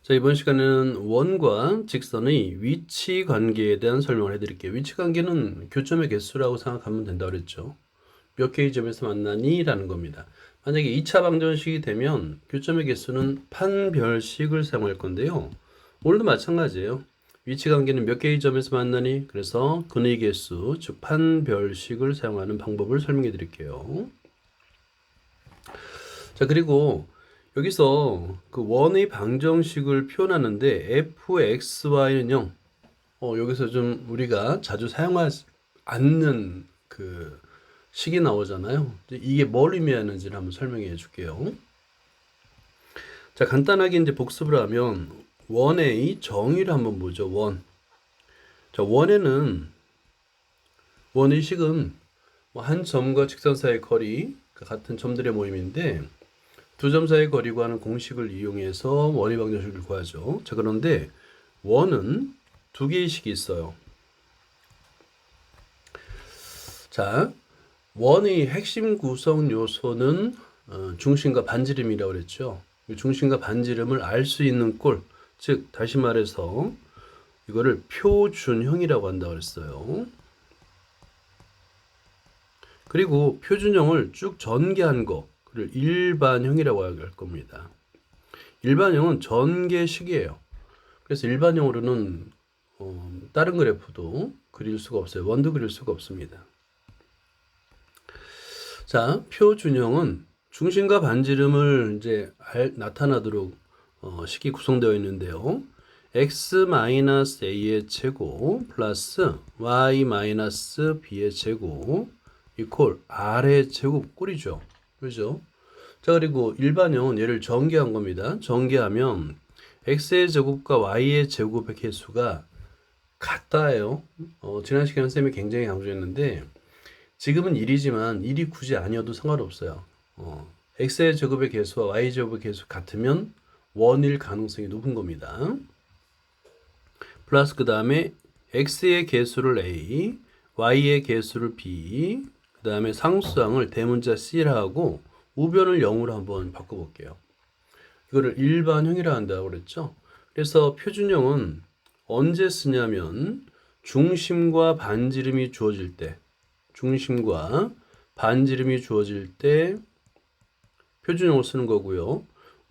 자, 이번 시간에는 원과 직선의 위치 관계에 대한 설명을 해드릴게요. 위치 관계는 교점의 개수라고 생각하면 된다고 그랬죠. 몇 개의 점에서 만나니? 라는 겁니다. 만약에 2차 방정식이 되면 교점의 개수는 판별식을 사용할 건데요. 오늘도 마찬가지예요. 위치 관계는 몇 개의 점에서 만나니? 그래서 근의 개수, 즉 판별식을 사용하는 방법을 설명해 드릴게요. 자, 그리고 여기서 그 원의 방정식을 표현하는데 fxy는요. 여기서 좀 우리가 자주 사용하지 않는 그 식이 나오잖아요. 이게 뭘 의미하는지를 한번 설명해 줄게요. 자, 간단하게 이제 복습을 하면 원의 정의를 한번 보죠. 원. 자, 원의 식은 한 점과 직선 사이의 거리, 같은 점들의 모임인데 두 점 사이의 거리 구하는 공식을 이용해서 원의 방정식을 구하죠. 자, 그런데 원은 두 개의 식이 있어요. 자, 원의 핵심 구성 요소는 중심과 반지름이라고 그랬죠. 중심과 반지름을 알 수 있는 꼴, 즉 다시 말해서 이거를 표준형이라고 한다고 그랬어요. 그리고 표준형을 쭉 전개한 거를 일반형이라고 할 겁니다. 일반형은 전개식이에요. 그래서 일반형으로는 다른 그래프도 그릴 수가 없어요. 원도 그릴 수가 없습니다. 자, 표준형은 중심과 반지름을 이제 나타나도록 식이 구성되어 있는데요. x-a의 제곱 플러스 y-b의 제곱 이퀄 r의 제곱 꼴이죠. 그죠? 자, 그리고 일반형은 얘를 전개한 겁니다. 전개하면 x의 제곱과 y의 제곱의 개수가 같다예요. 지난 시간에 쌤이 굉장히 강조했는데 지금은 1이지만 1이 굳이 아니어도 상관없어요. x의 제곱의 개수와 y 제곱의 개수 같으면 원일 가능성이 높은 겁니다. 플러스 그 다음에 x의 개수를 a, y의 개수를 b, 그 다음에 상수항을 대문자 c라 하고 우변을 0으로 한번 바꿔볼게요. 이거를 일반형이라 한다고 그랬죠. 그래서 표준형은 언제 쓰냐면 중심과 반지름이 주어질 때 표준형을 쓰는 거고요.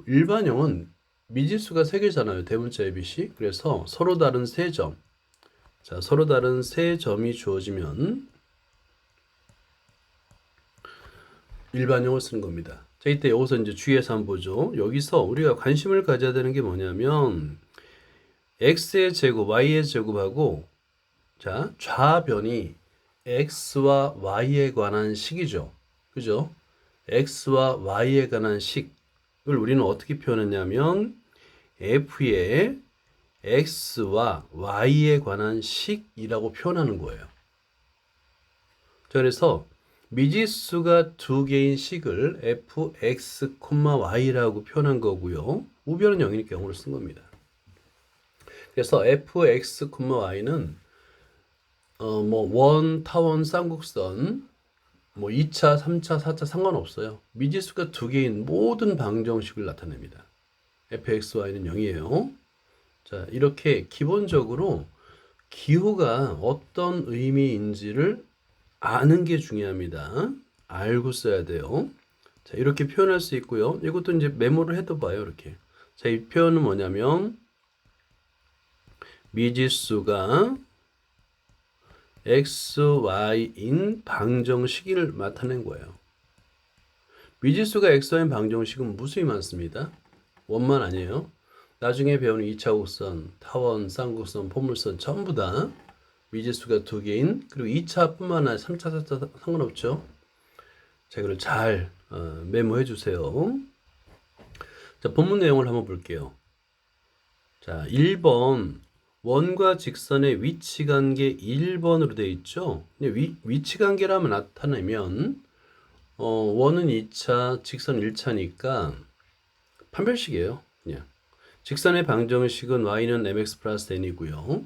일반형은 미지수가 3개잖아요. 대문자 ABC. 그래서 서로 다른 3점. 자, 서로 다른 3점이 주어지면 일반형을 쓰는 겁니다. 자, 이때 여기서 이제 주의해서 한번 보죠. 여기서 우리가 관심을 가져야 되는 게 뭐냐면 x의 제곱, y의 제곱하고 자, 좌변이 x와 y에 관한 식이죠. 그죠? x와 y에 관한 식을 우리는 어떻게 표현했냐면 f의 x와 y에 관한 식이라고 표현하는 거예요. 자, 그래서 미지수가 두 개인 식을 fx, y라고 표현한 거고요. 우변은 0이니까 0으로 쓴 겁니다. 그래서 fx, y는 원, 타원, 쌍곡선 2차, 3차, 4차 상관없어요. 미지수가 두 개인 모든 방정식을 나타냅니다. fxy는 0이에요. 자, 이렇게 기본적으로 기호가 어떤 의미인지를 아는 게 중요합니다. 알고 써야 돼요. 자, 이렇게 표현할 수 있고요. 이것도 이제 메모를 해도 봐요. 이렇게. 자, 이 표현은 뭐냐면 미지수가 x, y인 방정식을 나타낸 거예요. 미지수가 x, y인 방정식은 무수히 많습니다. 원만 아니에요. 나중에 배우는 2차 곡선, 타원, 쌍곡선, 포물선 전부 다 미지수가 두 개인 그리고 2차뿐만 아니라 3차, 4차 상관없죠. 자, 이걸 잘 메모해 주세요. 자, 본문 내용을 한번 볼게요. 자, 1번 원과 직선의 위치관계 1번으로 되어 있죠. 위치관계라면 나타내면 원은 2차, 직선 1차니까 판별식이에요. 그냥. 직선의 방정식은 y는 mx 플러스 n이고요.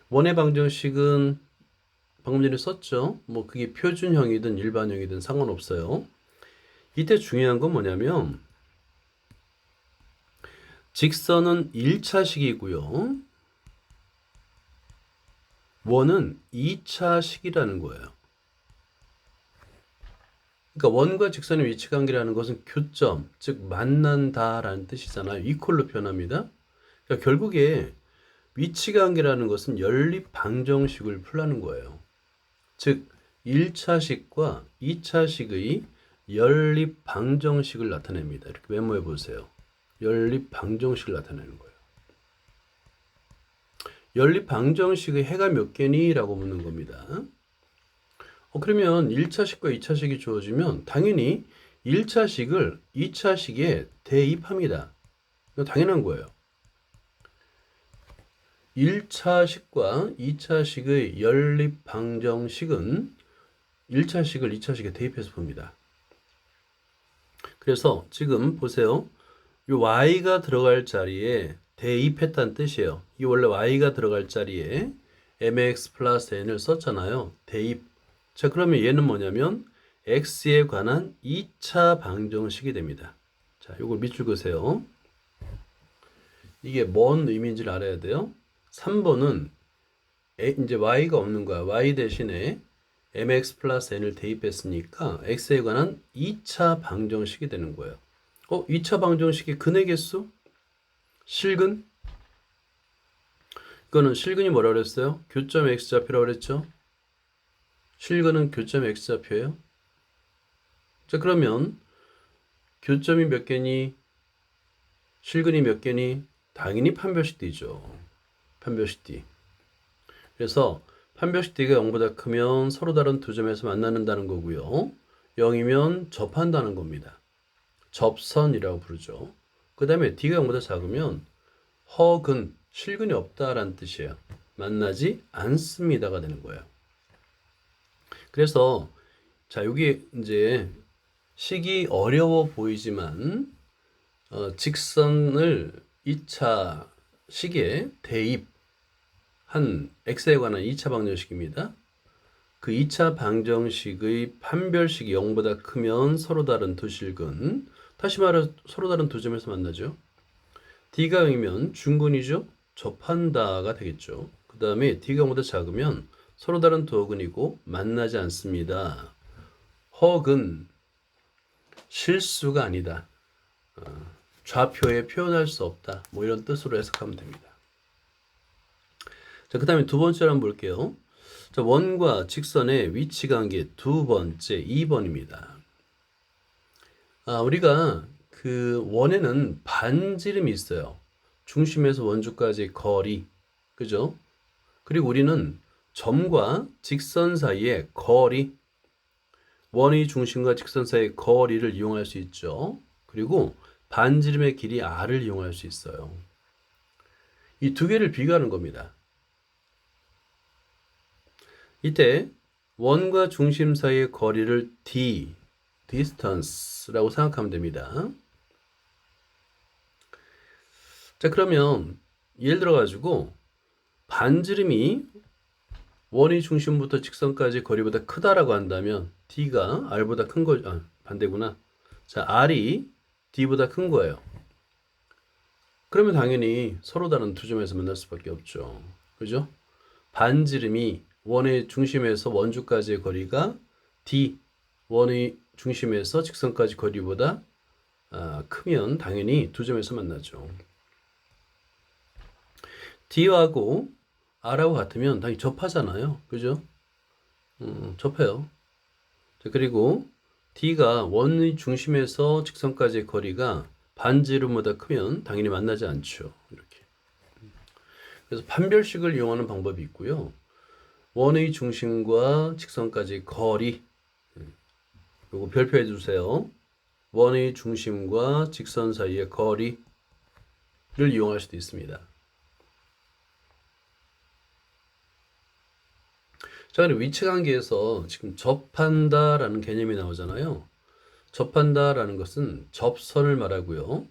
원의 방정식은 방금 전에 썼죠. 그게 표준형이든 일반형이든 상관없어요. 이때 중요한 건 뭐냐면 직선은 1차식이고요. 원은 2차식이라는 거예요. 그러니까 원과 직선의 위치 관계라는 것은 교점, 즉 만난다라는 뜻이잖아요. 이퀄로 표현합니다. 그러니까 결국에 위치 관계라는 것은 연립 방정식을 풀라는 거예요. 즉 1차식과 2차식의 연립 방정식을 나타냅니다. 이렇게 메모해 보세요. 연립 방정식을 나타내는 거예요. 연립 방정식의 해가 몇 개니? 라고 묻는 겁니다. 그러면 1차식과 2차식이 주어지면 당연히 1차식을 2차식에 대입합니다. 이거 당연한 거예요. 1차식과 2차식의 연립 방정식은 1차식을 2차식에 대입해서 봅니다. 그래서 지금 보세요. 이 y가 들어갈 자리에 대입했다는 뜻이에요. 이 원래 y가 들어갈 자리에 mx 플러스 n을 썼잖아요. 대입. 자, 그러면 얘는 뭐냐면 x에 관한 2차 방정식이 됩니다. 자, 이걸 밑줄 그으세요. 이게 뭔 의미인지를 알아야 돼요. 3번은 이제 y가 없는 거야. y 대신에 mx 플러스 n을 대입했으니까 x에 관한 2차 방정식이 되는 거예요. 2차 방정식이 근의 개수? 실근? 이거는 실근이 뭐라 그랬어요? 교점 x좌표라고 그랬죠? 실근은 교점 x좌표예요. 자, 그러면 교점이 몇 개니? 실근이 몇 개니? 당연히 판별식 D죠. 판별식 D. 그래서 판별식 D가 0보다 크면 서로 다른 두 점에서 만나는다는 거고요. 0이면 접한다는 겁니다. 접선이라고 부르죠. 그 다음에 D가 0보다 작으면 허근, 실근이 없다라는 뜻이에요. 만나지 않습니다가 되는 거예요. 그래서 자, 여기 이제 식이 어려워 보이지만 직선을 2차 식에 대입한 x에 관한 2차 방정식입니다. 그 2차 방정식의 판별식이 0보다 크면 서로 다른 두 실근, 다시 말해 서로 다른 두 점에서 만나죠. D가 0이면 중근이죠. 접한다가 되겠죠. 그 다음에 D가 0보다 작으면 서로 다른 두 어근이고 만나지 않습니다. 허근 실수가 아니다. 좌표에 표현할 수 없다. 뭐 이런 뜻으로 해석하면 됩니다. 자, 그 다음에 두 번째로 한번 볼게요. 자, 원과 직선의 위치 관계 두 번째 2번입니다. 우리가 그 원에는 반지름이 있어요. 중심에서 원주까지 거리. 그죠? 그리고 우리는 점과 직선 사이의 거리, 원의 중심과 직선 사이의 거리를 이용할 수 있죠. 그리고 반지름의 길이 r을 이용할 수 있어요. 이 두 개를 비교하는 겁니다. 이때 원과 중심 사이의 거리를 d, distance라고 생각하면 됩니다. 자, 그러면 예를 들어 가지고 반지름이 원의 중심부터 직선까지 거리보다 크다라고 한다면 d가 r보다 큰 거, 반대구나. 자, r이 d보다 큰 거예요. 그러면 당연히 서로 다른 두 점에서 만날 수밖에 없죠. 그죠? 반지름이 원의 중심에서 원주까지의 거리가 d, 원의 중심에서 직선까지 거리보다 크면 당연히 두 점에서 만나죠. d하고 r하고 같으면 당연히 접하잖아요. 그죠? 접해요. 자, 그리고 d가 원의 중심에서 직선까지의 거리가 반지름보다 크면 당연히 만나지 않죠. 이렇게. 그래서 판별식을 이용하는 방법이 있고요. 원의 중심과 직선까지 거리, 요거 별표해 주세요. 원의 중심과 직선 사이의 거리를 이용할 수도 있습니다. 자, 그리고 위치관계에서 지금 접한다라는 개념이 나오잖아요. 접한다라는 것은 접선을 말하고요.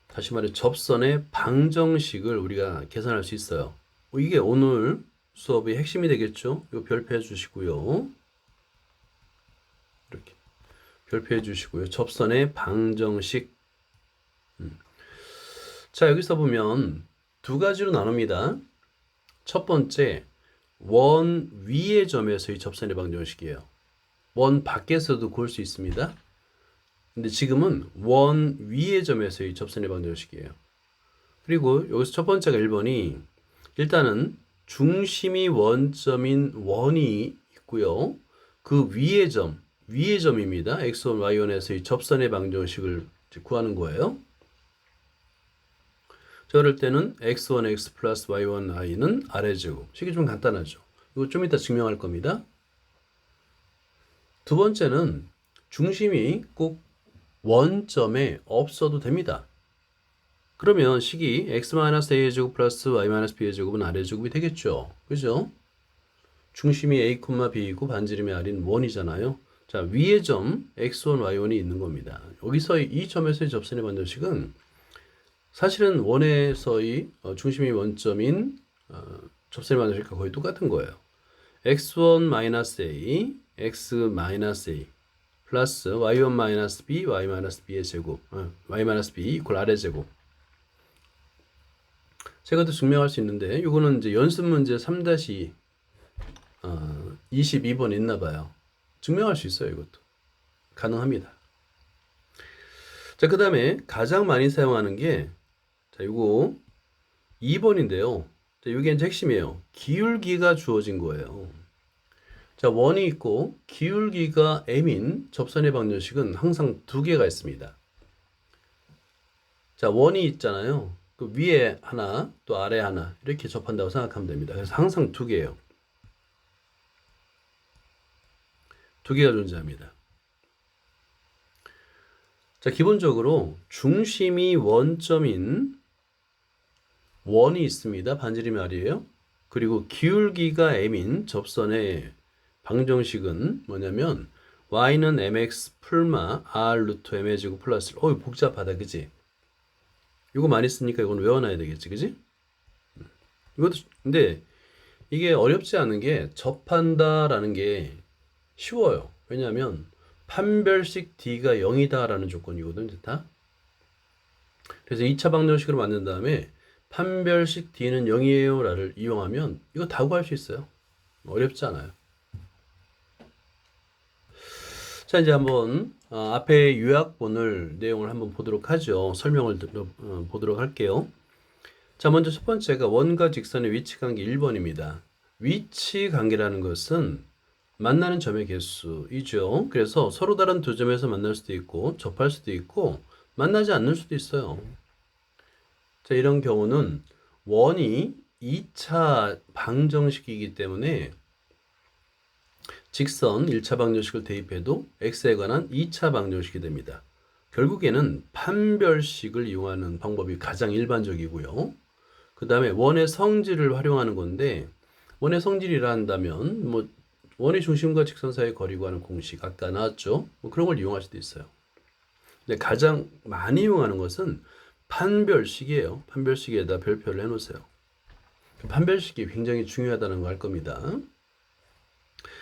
다시 말해 접선의 방정식을 우리가 계산할 수 있어요. 이게 오늘 수업의 핵심이 되겠죠. 이거 별표해 주시고요. 이렇게 별표해 주시고요. 접선의 방정식. 자, 여기서 보면 두 가지로 나눕니다. 첫 번째, 원 위의 점에서의 접선의 방정식이에요. 원 밖에서도 구할 수 있습니다. 근데 지금은 원 위의 점에서의 접선의 방정식이에요. 그리고 여기서 첫 번째가 1번이 일단은 중심이 원점인 원이 있고요. 그 위의 점입니다. x1, y1에서의 접선의 방정식을 구하는 거예요. 자, 그럴 때는 x1x 플러스 y1i는 아래제곱. 식이 좀 간단하죠. 이거 좀 이따 증명할 겁니다. 두 번째는 중심이 꼭 원점에 없어도 됩니다. 그러면 식이 x-a의 제곱 플러스 y-b의 제곱은 아래 제곱이 되겠죠. 그죠? 중심이 a, b이고 반지름이 r인 원이잖아요. 자, 위의 점 x1, y1이 있는 겁니다. 여기서 이 점에서의 접선의 방정식은 사실은 원에서의 중심이 원점인 접선의 방정식과 거의 똑같은 거예요. x1-a, x-a 플러스 y1-b, y-b의 제곱, y-b 이퀄 r의 제곱. 제가 또 증명할 수 있는데 이거는 이제 연습 문제 3-22번 있나 봐요. 증명할 수 있어요. 이것도 가능합니다. 자, 그 다음에 가장 많이 사용하는 게 자, 이거 2번인데요. 자, 이게 이제 핵심이에요. 기울기가 주어진 거예요. 자, 원이 있고 기울기가 m인 접선의 방정식은 항상 두 개가 있습니다. 자, 원이 있잖아요. 그 위에 하나, 또 아래 하나 이렇게 접한다고 생각하면 됩니다. 그래서 항상 두 개예요. 두 개가 존재합니다. 자, 기본적으로 중심이 원점인 원이 있습니다. 반지름이 r이에요. 그리고 기울기가 m인 접선의 방정식은 뭐냐면 y는 mx 풀마 r 루트 m의 제곱 플러스 복잡하다, 그지? 이거 많이 쓰니까 이건 외워놔야 되겠지, 그지? 이것도 근데 이게 어렵지 않은 게 접한다라는 게 쉬워요. 왜냐하면 판별식 d가 0이다라는 조건이거든요, 다. 그래서 2차 방정식으로 만든 다음에 판별식 d는 0이에요라를 이용하면 이거 다 구할 수 있어요. 어렵지 않아요. 자, 이제 한번 앞에 요약본을 내용을 한번 보도록 하죠. 설명을 보도록 할게요. 자, 먼저 첫 번째가 원과 직선의 위치 관계 1번입니다. 위치 관계라는 것은 만나는 점의 개수이죠. 그래서 서로 다른 두 점에서 만날 수도 있고 접할 수도 있고 만나지 않을 수도 있어요. 자, 이런 경우는 원이 2차 방정식이기 때문에 직선 1차 방정식을 대입해도 x에 관한 2차 방정식이 됩니다. 결국에는 판별식을 이용하는 방법이 가장 일반적이고요. 그 다음에 원의 성질을 활용하는 건데 원의 성질이라 한다면 뭐 원의 중심과 직선 사이의 거리 구하는 공식 아까 나왔죠. 뭐 그런 걸 이용할 수도 있어요. 근데 가장 많이 이용하는 것은 판별식이에요. 판별식에다 별표를 해놓으세요. 판별식이 굉장히 중요하다는 거 알 겁니다.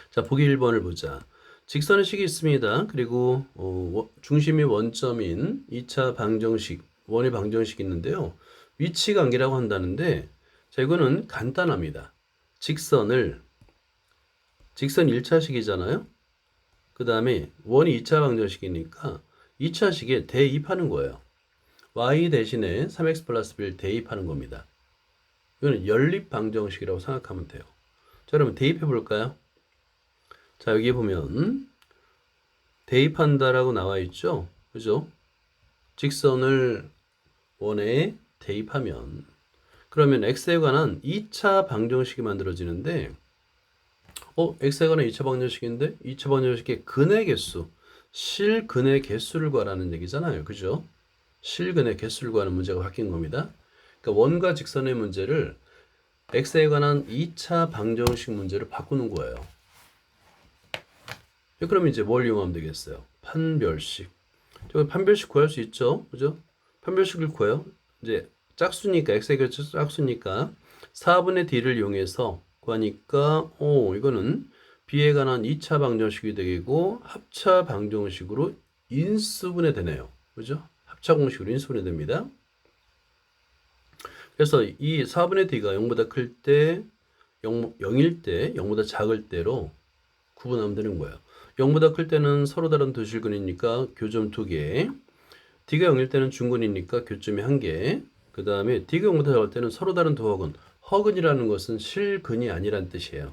자, 보기 1번을 보자. 직선의 식이 있습니다. 그리고 중심이 원점인 2차 방정식, 원의 방정식이 있는데요. 위치 관계라고 한다는데 자, 이거는 간단합니다. 직선 1차식이잖아요. 그 다음에 원이 2차 방정식이니까 2차식에 대입하는 거예요. y 대신에 3x 플러스 b를 대입하는 겁니다. 이거는 연립 방정식이라고 생각하면 돼요. 자, 그러면 대입해 볼까요? 자, 여기 보면 대입한다라고 나와 있죠. 그죠? 직선을 원에 대입하면 그러면 x에 관한 2차 방정식이 만들어지는데 x에 관한 2차 방정식인데 2차 방정식의 근의 개수, 실근의 개수를 구하라는 얘기잖아요. 그죠? 실근의 개수를 구하는 문제가 바뀐 겁니다. 그러니까 원과 직선의 문제를 x에 관한 2차 방정식 문제로 바꾸는 거예요. 그럼 이제 뭘 이용하면 되겠어요? 판별식. 판별식 구할 수 있죠? 그죠? 판별식을 구해요. 이제 짝수니까, x의 개수 짝수니까 4분의 d를 이용해서 구하니까, 이거는 b에 관한 2차 방정식이 되고 합차 방정식으로 인수분해 되네요. 그죠? 합차 공식으로 인수분해 됩니다. 그래서 이 4분의 d가 0보다 클 때, 0일 때, 0보다 작을 때로 구분하면 되는 거예요. 0보다 클 때는 서로 다른 두 실근이니까 교점 2개, d가 0일 때는 중근이니까 교점이 1개, 그 다음에 d가 0보다 작을 때는 서로 다른 두 허근, 허근이라는 것은 실근이 아니란 뜻이에요.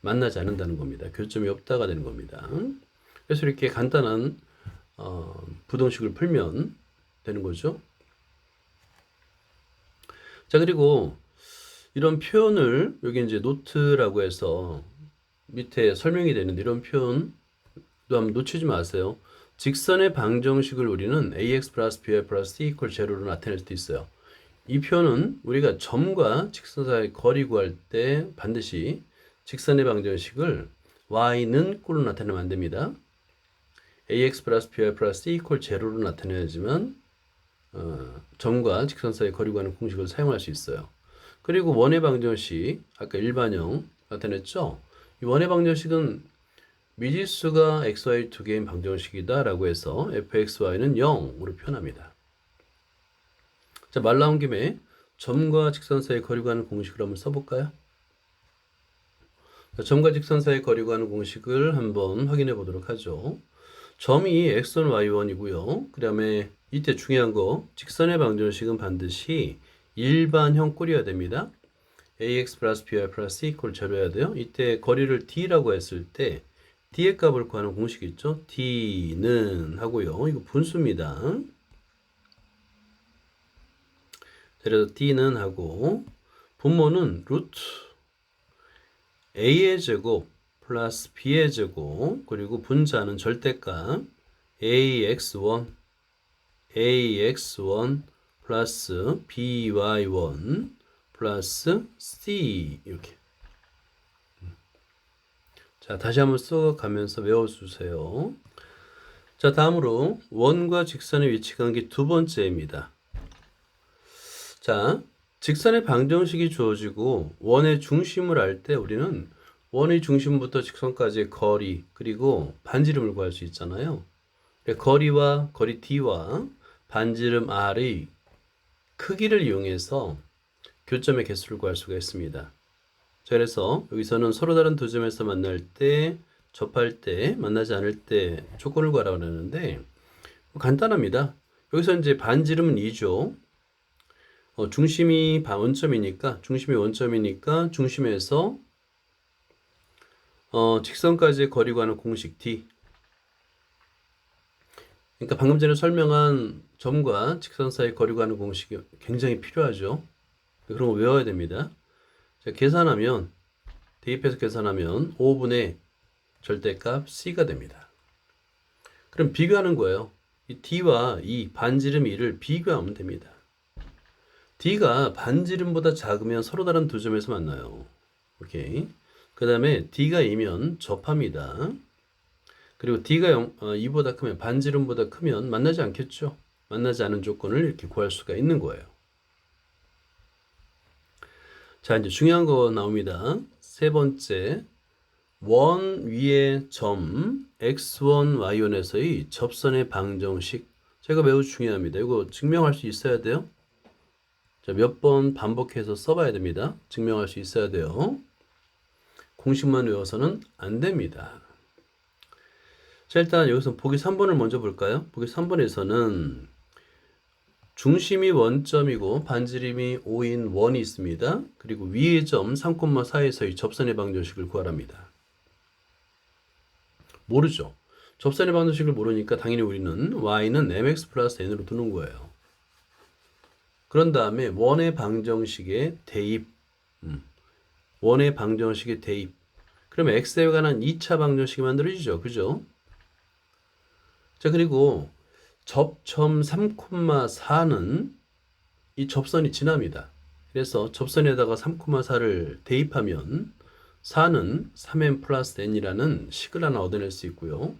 만나지 않는다는 겁니다. 교점이 없다가 되는 겁니다. 그래서 이렇게 간단한 부등식을 풀면 되는 거죠. 자, 그리고 이런 표현을 여기 이제 노트라고 해서 밑에 설명이 되는데 이런 표현도 한번 놓치지 마세요. 직선의 방정식을 우리는 ax 플러스 by 플러스 c 이퀄 제로로 나타낼 수도 있어요. 이 표현은 우리가 점과 직선 사이의 거리 구할 때 반드시 직선의 방정식을 y는 꼴로 나타내면 안 됩니다. ax 플러스 by 플러스 c 이퀄 제로로 나타내야지만 점과 직선 사이의 거리 구하는 공식을 사용할 수 있어요. 그리고 원의 방정식, 아까 일반형 나타냈죠? 이 원의 방정식은 미지수가 xy 두 개인 방정식이다 라고 해서 fxy는 0으로 표현합니다. 자, 말 나온 김에 점과 직선 사이의 거리 구하는 공식을 한번 써볼까요? 자, 점과 직선 사이의 거리 구하는 공식을 한번 확인해 보도록 하죠. 점이 x1, y1이고요. 그 다음에 이때 중요한 거 직선의 방정식은 반드시 일반형 꼴이어야 됩니다. ax 플러스 by 플러스 c 이퀄 제로여야 돼요. 이때 거리를 d라고 했을 때 d의 값을 구하는 공식이 있죠. d는 하고요. 이거 분수입니다. 그래서 d는 하고 분모는 루트 a의 제곱 플러스 b의 제곱 그리고 분자는 절대값 ax1 플러스 by1 플러스 c 이렇게. 자, 다시 한번 써가면서 외워주세요. 자, 다음으로 원과 직선의 위치관계 두 번째입니다. 자, 직선의 방정식이 주어지고 원의 중심을 알 때 우리는 원의 중심부터 직선까지의 거리 그리고 반지름을 구할 수 있잖아요. 거리와 거리 d와 반지름 r의 크기를 이용해서 교점의 개수를 구할 수가 있습니다. 자, 그래서 여기서는 서로 다른 두 점에서 만날 때, 접할 때, 만나지 않을 때 조건을 구하라고 하는데 간단합니다. 여기서 이제 반지름은 2죠. 중심이 원점이니까 중심에서 직선까지의 거리 구하는 공식 D. 그러니까 방금 전에 설명한 점과 직선 사이 거리 구하는 공식이 굉장히 필요하죠. 그런 거 외워야 됩니다. 자, 계산하면 대입해서 계산하면 5분의 절대값 C가 됩니다. 그럼 비교하는 거예요. 이 D와 이 반지름 2를 비교하면 됩니다. D가 반지름보다 작으면 서로 다른 두 점에서 만나요. 오케이. 그 다음에 D가 2면 접합니다. 그리고 D가 2보다 크면 반지름보다 크면 만나지 않겠죠. 만나지 않은 조건을 이렇게 구할 수가 있는 거예요. 자, 이제 중요한 거 나옵니다. 세 번째, 원 위의 점 x1, y1에서의 접선의 방정식. 제가 매우 중요합니다. 이거 증명할 수 있어야 돼요. 자, 몇 번 반복해서 써봐야 됩니다. 증명할 수 있어야 돼요. 공식만 외워서는 안 됩니다. 자, 일단 여기서 보기 3번을 먼저 볼까요? 보기 3번에서는 중심이 원점이고 반지름이 5인 원이 있습니다. 그리고 위의 점 3,4에서의 접선의 방정식을 구하랍니다. 모르죠. 접선의 방정식을 모르니까 당연히 우리는 y는 mx 플러스 n으로 두는 거예요. 그런 다음에 원의 방정식의 대입. 원의 방정식의 대입. 그러면 x에 관한 2차 방정식이 만들어지죠. 그죠? 자, 그리고 접점 3,4는 이 접선이 지납니다. 그래서 접선에다가 3,4를 대입하면 4는 3m 플러스 n이라는 식을 하나 얻어낼 수 있고요.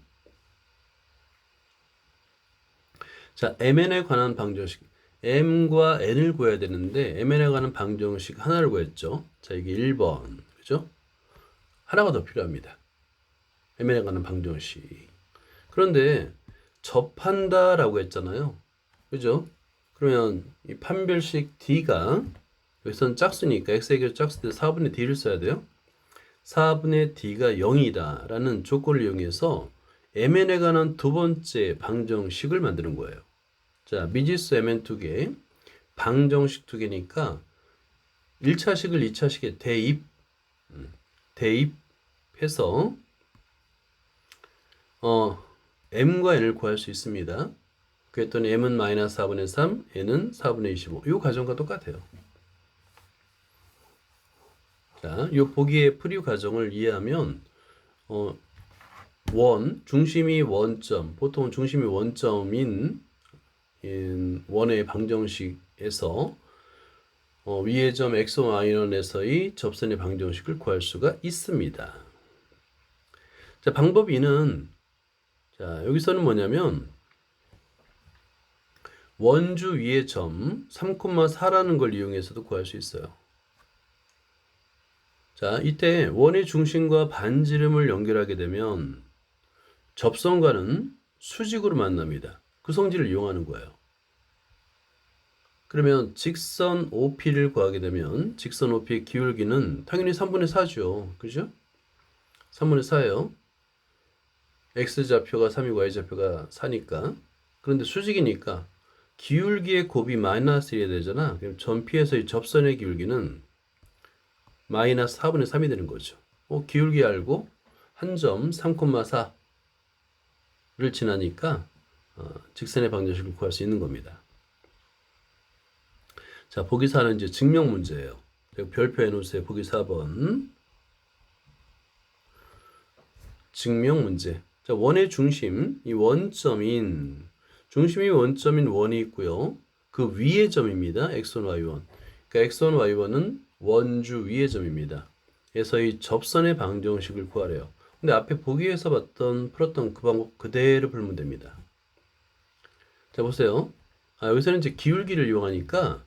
자, mn에 관한 방정식. m과 n을 구해야 되는데 mn에 관한 방정식 하나를 구했죠. 자, 이게 1번. 그죠? 하나가 더 필요합니다. mn에 관한 방정식. 그런데 접한다라고 했잖아요. 그죠? 그러면 이 판별식 D가 여기서는 짝수니까 x의 교수 짝수 때 4분의 D를 써야 돼요. 4분의 D가 0이다 라는 조건을 이용해서 MN에 관한 두 번째 방정식을 만드는 거예요. 자, 미지수 MN 두 개, 방정식 두 개니까 1차식을 2차식에 대입해서 m과 n을 구할 수 있습니다. 그랬더니 m은 마이너스 4분의 3, n은 4분의 25. 이 과정과 똑같아요. 자, 이 보기의 프리 과정을 이해하면 중심이 원점, 보통 중심이 원점인 원의 방정식에서 위의 점 x1, y1에서의 접선의 방정식을 구할 수가 있습니다. 자, 방법 2는 자, 여기서는 뭐냐면 원주 위의 점 3,4라는 걸 이용해서도 구할 수 있어요. 자, 이때 원의 중심과 반지름을 연결하게 되면 접선과는 수직으로 만납니다. 그 성질을 이용하는 거예요. 그러면 직선 OP를 구하게 되면 직선 OP의 기울기는 당연히 3분의 4죠. 그죠? 3분의 4예요. X좌표가 3이고 Y좌표가 4니까. 그런데 수직이니까 기울기의 곱이 마이너스 1이 되잖아. 그럼 점 P에서의 접선의 기울기는 마이너스 4분의 3이 되는 거죠. 기울기 알고 한 점 3,4를 지나니까 직선의 방정식을 구할 수 있는 겁니다. 자, 보기 4는 이제 증명 문제예요. 별표해 놓으세요. 보기 4번. 증명 문제. 자, 원의 중심, 이 중심이 원점인 원이 있고요. 그 위의 점입니다. x1, y1. 그러니까 x1, y1은 원주 위의 점입니다. 그래서 이 접선의 방정식을 구하래요. 근데 앞에 보기에서 풀었던 그 방법 그대로 풀면 됩니다. 자, 보세요. 여기서는 이제 기울기를 이용하니까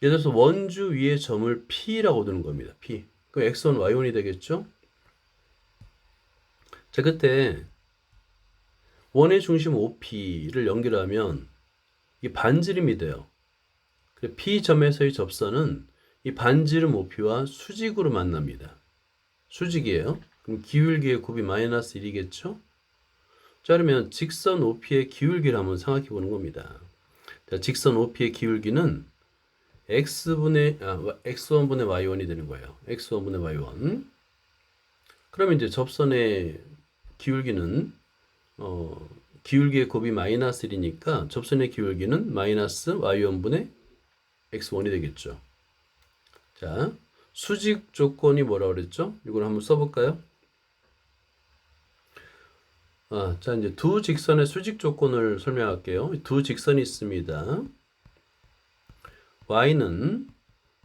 예를 들어서 원주 위의 점을 P라고 두는 겁니다. P. 그럼 x1, y1이 되겠죠? 자, 그때 원의 중심 OP를 연결하면 이 반지름이 돼요. 그래서 P점에서의 접선은 이 반지름 OP와 수직으로 만납니다. 수직이에요. 그럼 기울기의 곱이 마이너스 1이겠죠? 자, 그러면 직선 OP의 기울기를 한번 생각해 보는 겁니다. 자, 직선 OP의 기울기는 x1분의 y1이 되는 거예요. x1분의 y1. 그러면 이제 접선의 기울기는 기울기의 곱이 마이너스 1이니까 접선의 기울기는 마이너스 y1분의 x1이 되겠죠. 자, 수직 조건이 뭐라고 그랬죠? 이걸 한번 써볼까요? 자, 이제 두 직선의 수직 조건을 설명할게요. 두 직선이 있습니다. y는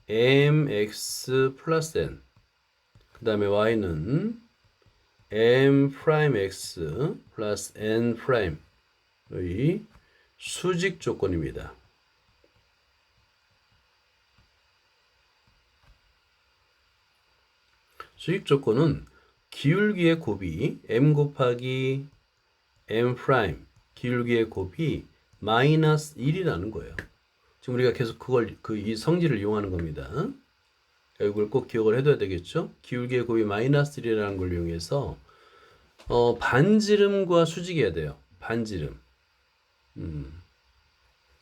mx 플러스 n, 그 다음에 y는 m'x 플러스 n'의 수직 조건입니다. 수직 조건은 기울기의 곱이 m 곱하기 m 프라임, 기울기의 곱이 마이너스 1이라는 거예요. 지금 우리가 계속 이 성질을 이용하는 겁니다. 이걸 꼭 기억을 해둬야 되겠죠? 기울기의 곱이 마이너스 1이라는 걸 이용해서 반지름과 수직해야 돼요. 반지름.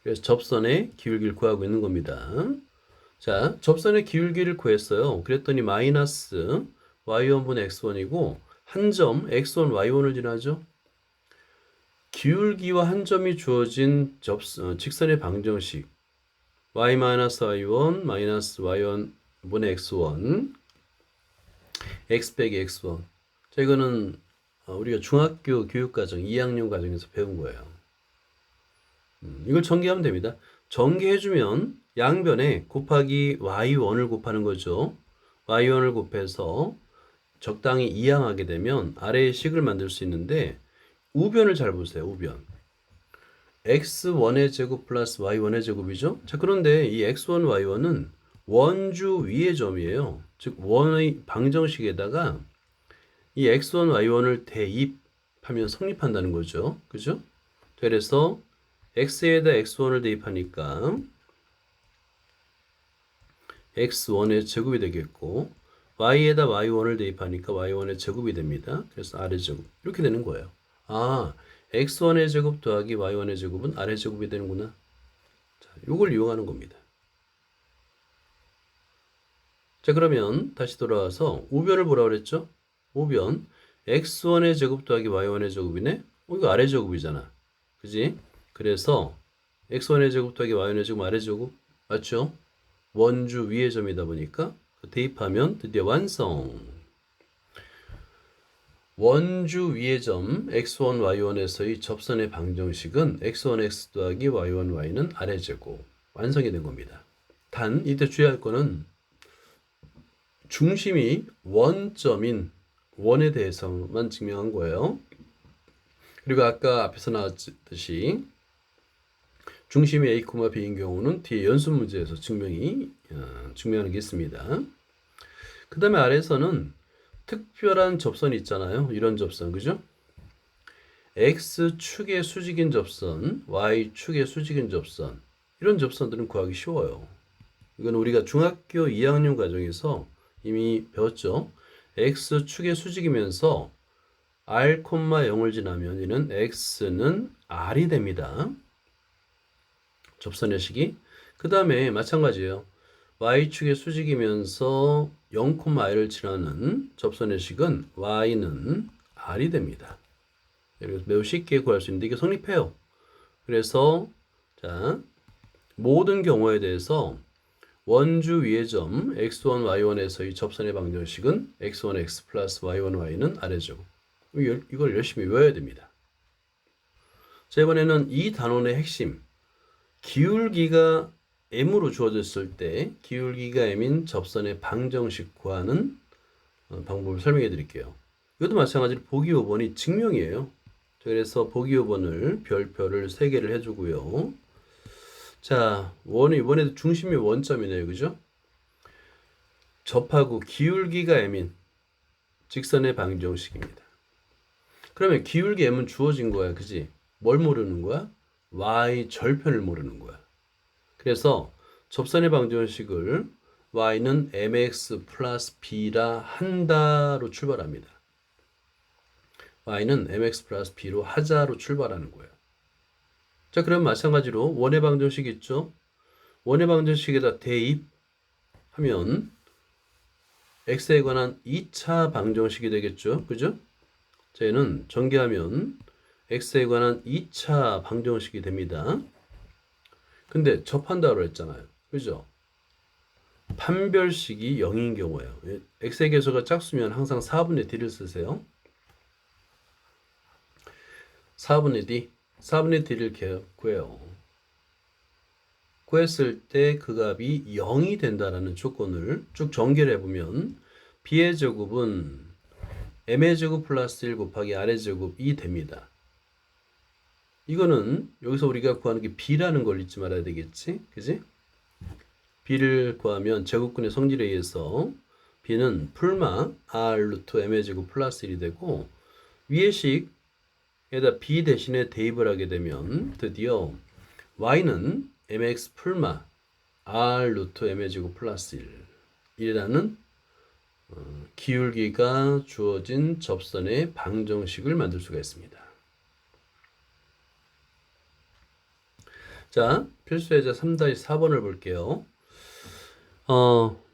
그래서 접선의 기울기를 구하고 있는 겁니다. 자, 접선의 기울기를 구했어요. 그랬더니 마이너스 y1분의 x1이고 한 점 x1, y1을 지나죠. 기울기와 한 점이 주어진 직선의 방정식 y-y1 마이너스 y1분의 x1 x 빼기 x1. 자, 이거는 우리가 중학교 교육과정 2학년 과정에서 배운 거예요. 이걸 전개하면 됩니다. 전개해주면 양변에 곱하기 y1을 곱하는 거죠. y1을 곱해서 적당히 이항하게 되면 아래의 식을 만들 수 있는데 우변을 잘 보세요. 우변. x1의 제곱 플러스 y1의 제곱이죠. 자, 그런데 이 x1, y1은 원주 위의 점이에요. 즉 원의 방정식에다가 이 x1, y1을 대입하면 성립한다는 거죠. 그죠? 그래서 x에다 x1을 대입하니까 x1의 제곱이 되겠고 y에다 y1을 대입하니까 y1의 제곱이 됩니다. 그래서 r의 제곱 이렇게 되는 거예요. 아, x1의 제곱 더하기 y1의 제곱은 r의 제곱이 되는구나. 자, 이걸 이용하는 겁니다. 자, 그러면 다시 돌아와서 우변을 보라 그랬죠? 우변 x1의 제곱 더하기 y1의 제곱이네? 이거 r의 제곱이잖아. 그지? 그래서 x1의 제곱 더하기 y의 제곱 r의 제곱 맞죠? 원주 위의 점이다 보니까 대입하면 드디어 완성. 원주 위의 점 x1 y1에서의 접선의 방정식은 x1 x 더하기 y1 y는 r의 제곱. 완성이 된 겁니다. 단 이때 주의할 거는 중심이 원점인 원에 대해서만 증명한 거예요. 그리고 아까 앞에서 나왔듯이 중심이 A, B인 경우는 뒤에 연습 문제에서 증명하는 게 있습니다. 그 다음에 아래에서는 특별한 접선이 있잖아요. 이런 접선, 그죠? X축의 수직인 접선, Y축의 수직인 접선 이런 접선들은 구하기 쉬워요. 이건 우리가 중학교 2학년 과정에서 이미 배웠죠. X축의 수직이면서 R, 0을 지나면 이는 X는 R이 됩니다. 접선의 식이. 그 다음에 마찬가지예요. Y축의 수직이면서 0,I를 지나는 접선의 식은 Y는 R이 됩니다. 그래서 매우 쉽게 구할 수 있는데 이게 성립해요. 그래서 자 모든 경우에 대해서 원주 위의 점 x1, y1에서의 접선의 방정식은 x1x 플러스 y1, y는 R의 제곱. 이걸 열심히 외워야 됩니다. 자, 이번에는 이 단원의 핵심 기울기가 m으로 주어졌을 때 기울기가 m인 접선의 방정식 구하는 방법을 설명해 드릴게요. 이것도 마찬가지로 보기 5번이 증명이에요. 그래서 보기 5번을 별표를 3개를 해주고요. 자, 이번에도 중심이 원점이네요. 그죠? 접하고 기울기가 m인 직선의 방정식입니다. 그러면 기울기 m은 주어진 거야. 그지? 뭘 모르는 거야? y 절편을 모르는 거야. 그래서 접선의 방정식을 y는 mx 플러스 b라 한다로 출발합니다. y는 mx 플러스 b로 하자로 출발하는 거예요. 자, 그럼 마찬가지로 원의 방정식 있죠? 원의 방정식에다 대입하면 x에 관한 2차 방정식이 되겠죠? 그죠? 자, 얘는 전개하면 x에 관한 2차 방정식이 됩니다. 근데 접한다고 했잖아요. 그죠? 판별식이 0인 경우예요. x의 개수가 작으면 항상 4분의 d를 쓰세요. 4분의 d를 구해요. 구했을 때 그 값이 0이 된다라는 조건을 쭉 전개를 해보면 b의 제곱은 m의 제곱 플러스 1 곱하기 r의 제곱이 됩니다. 이거는 여기서 우리가 구하는 게 b라는 걸 잊지 말아야 되겠지? 그지? b를 구하면 제곱근의 성질에 의해서 b는 풀마 r 루트 m의 제곱 플러스 1이 되고 위의 식에다 b 대신에 대입을 하게 되면 드디어 y는 mx 풀마 r 루트 m의 제곱 플러스 1이라는 기울기가 주어진 접선의 방정식을 만들 수가 있습니다. 자, 필수예제 3-4번을 볼게요.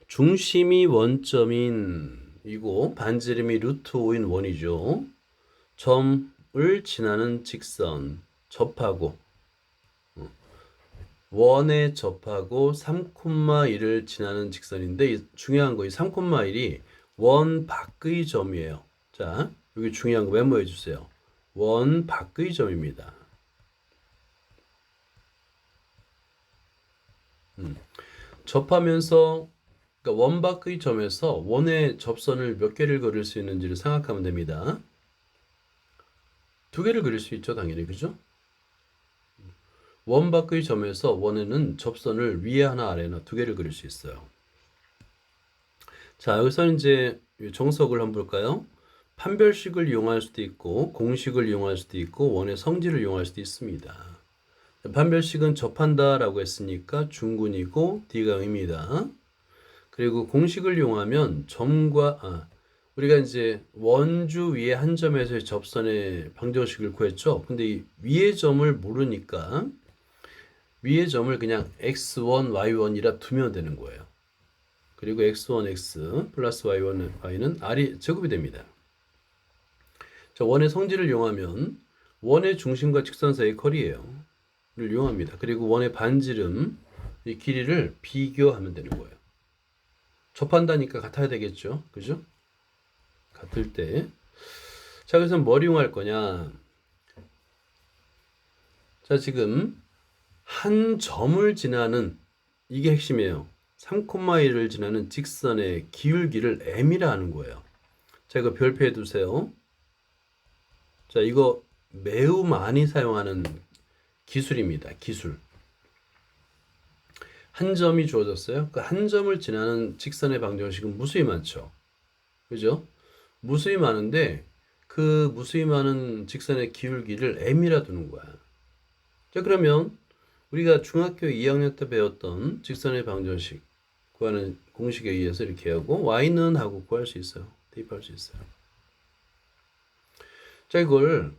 중심이 원점인 이고 반지름이 루트 5인 원이죠. 점을 지나는 직선 접하고 원에 접하고 3,1을 지나는 직선인데 중요한 거 이 3,1이 원 밖의 점이에요. 자, 여기 중요한 거 메모해 주세요. 원 밖의 점입니다. 접하면서 그러니까 원 밖의 점에서 원의 접선을 몇 개를 그릴 수 있는지를 생각하면 됩니다. 2개를 그릴 수 있죠, 당연히. 그죠? 원 밖의 점에서 원에는 접선을 위에 하나 아래 하나 2개를 그릴 수 있어요. 자, 여기서 이제 정석을 한번 볼까요? 판별식을 이용할 수도 있고 공식을 이용할 수도 있고 원의 성질을 이용할 수도 있습니다. 판별식은 접한다라고 했으니까 중군이고 D가 의입니다. 그리고 공식을 이용하면 우리가 이제 원주 위에 한 점에서의 접선의 방정식을 구했죠. 근데 이 위의 점을 모르니까 위의 점을 그냥 x1, y1이라 두면 되는 거예요. 그리고 x1x 플러스 y는 r이 제곱이 됩니다. 자, 원의 성질을 이용하면 원의 중심과 직선 사이의 거리예요. 를 이용합니다. 그리고 원의 반지름 이 길이를 비교하면 되는 거예요. 접한다니까 같아야 되겠죠. 그죠? 같을 때. 자, 그래서 뭘 이용할 거냐? 자, 지금 한 점을 지나는 이게 핵심이에요. 3,1을 지나는 직선의 기울기를 m이라 하는 거예요. 자, 이거 별표해 두세요. 자, 이거 매우 많이 사용하는 기술입니다. 기술. 한 점이 주어졌어요. 그 한 점을 지나는 직선의 방정식은 무수히 많죠. 그죠? 무수히 많은데 그 무수히 많은 직선의 기울기를 m이라 두는 거야. 자, 그러면 우리가 중학교 2학년 때 배웠던 직선의 방정식 구하는 공식에 의해서 이렇게 하고 y는 하고 구할 수 있어요. 대입할 수 있어요. 자, 이걸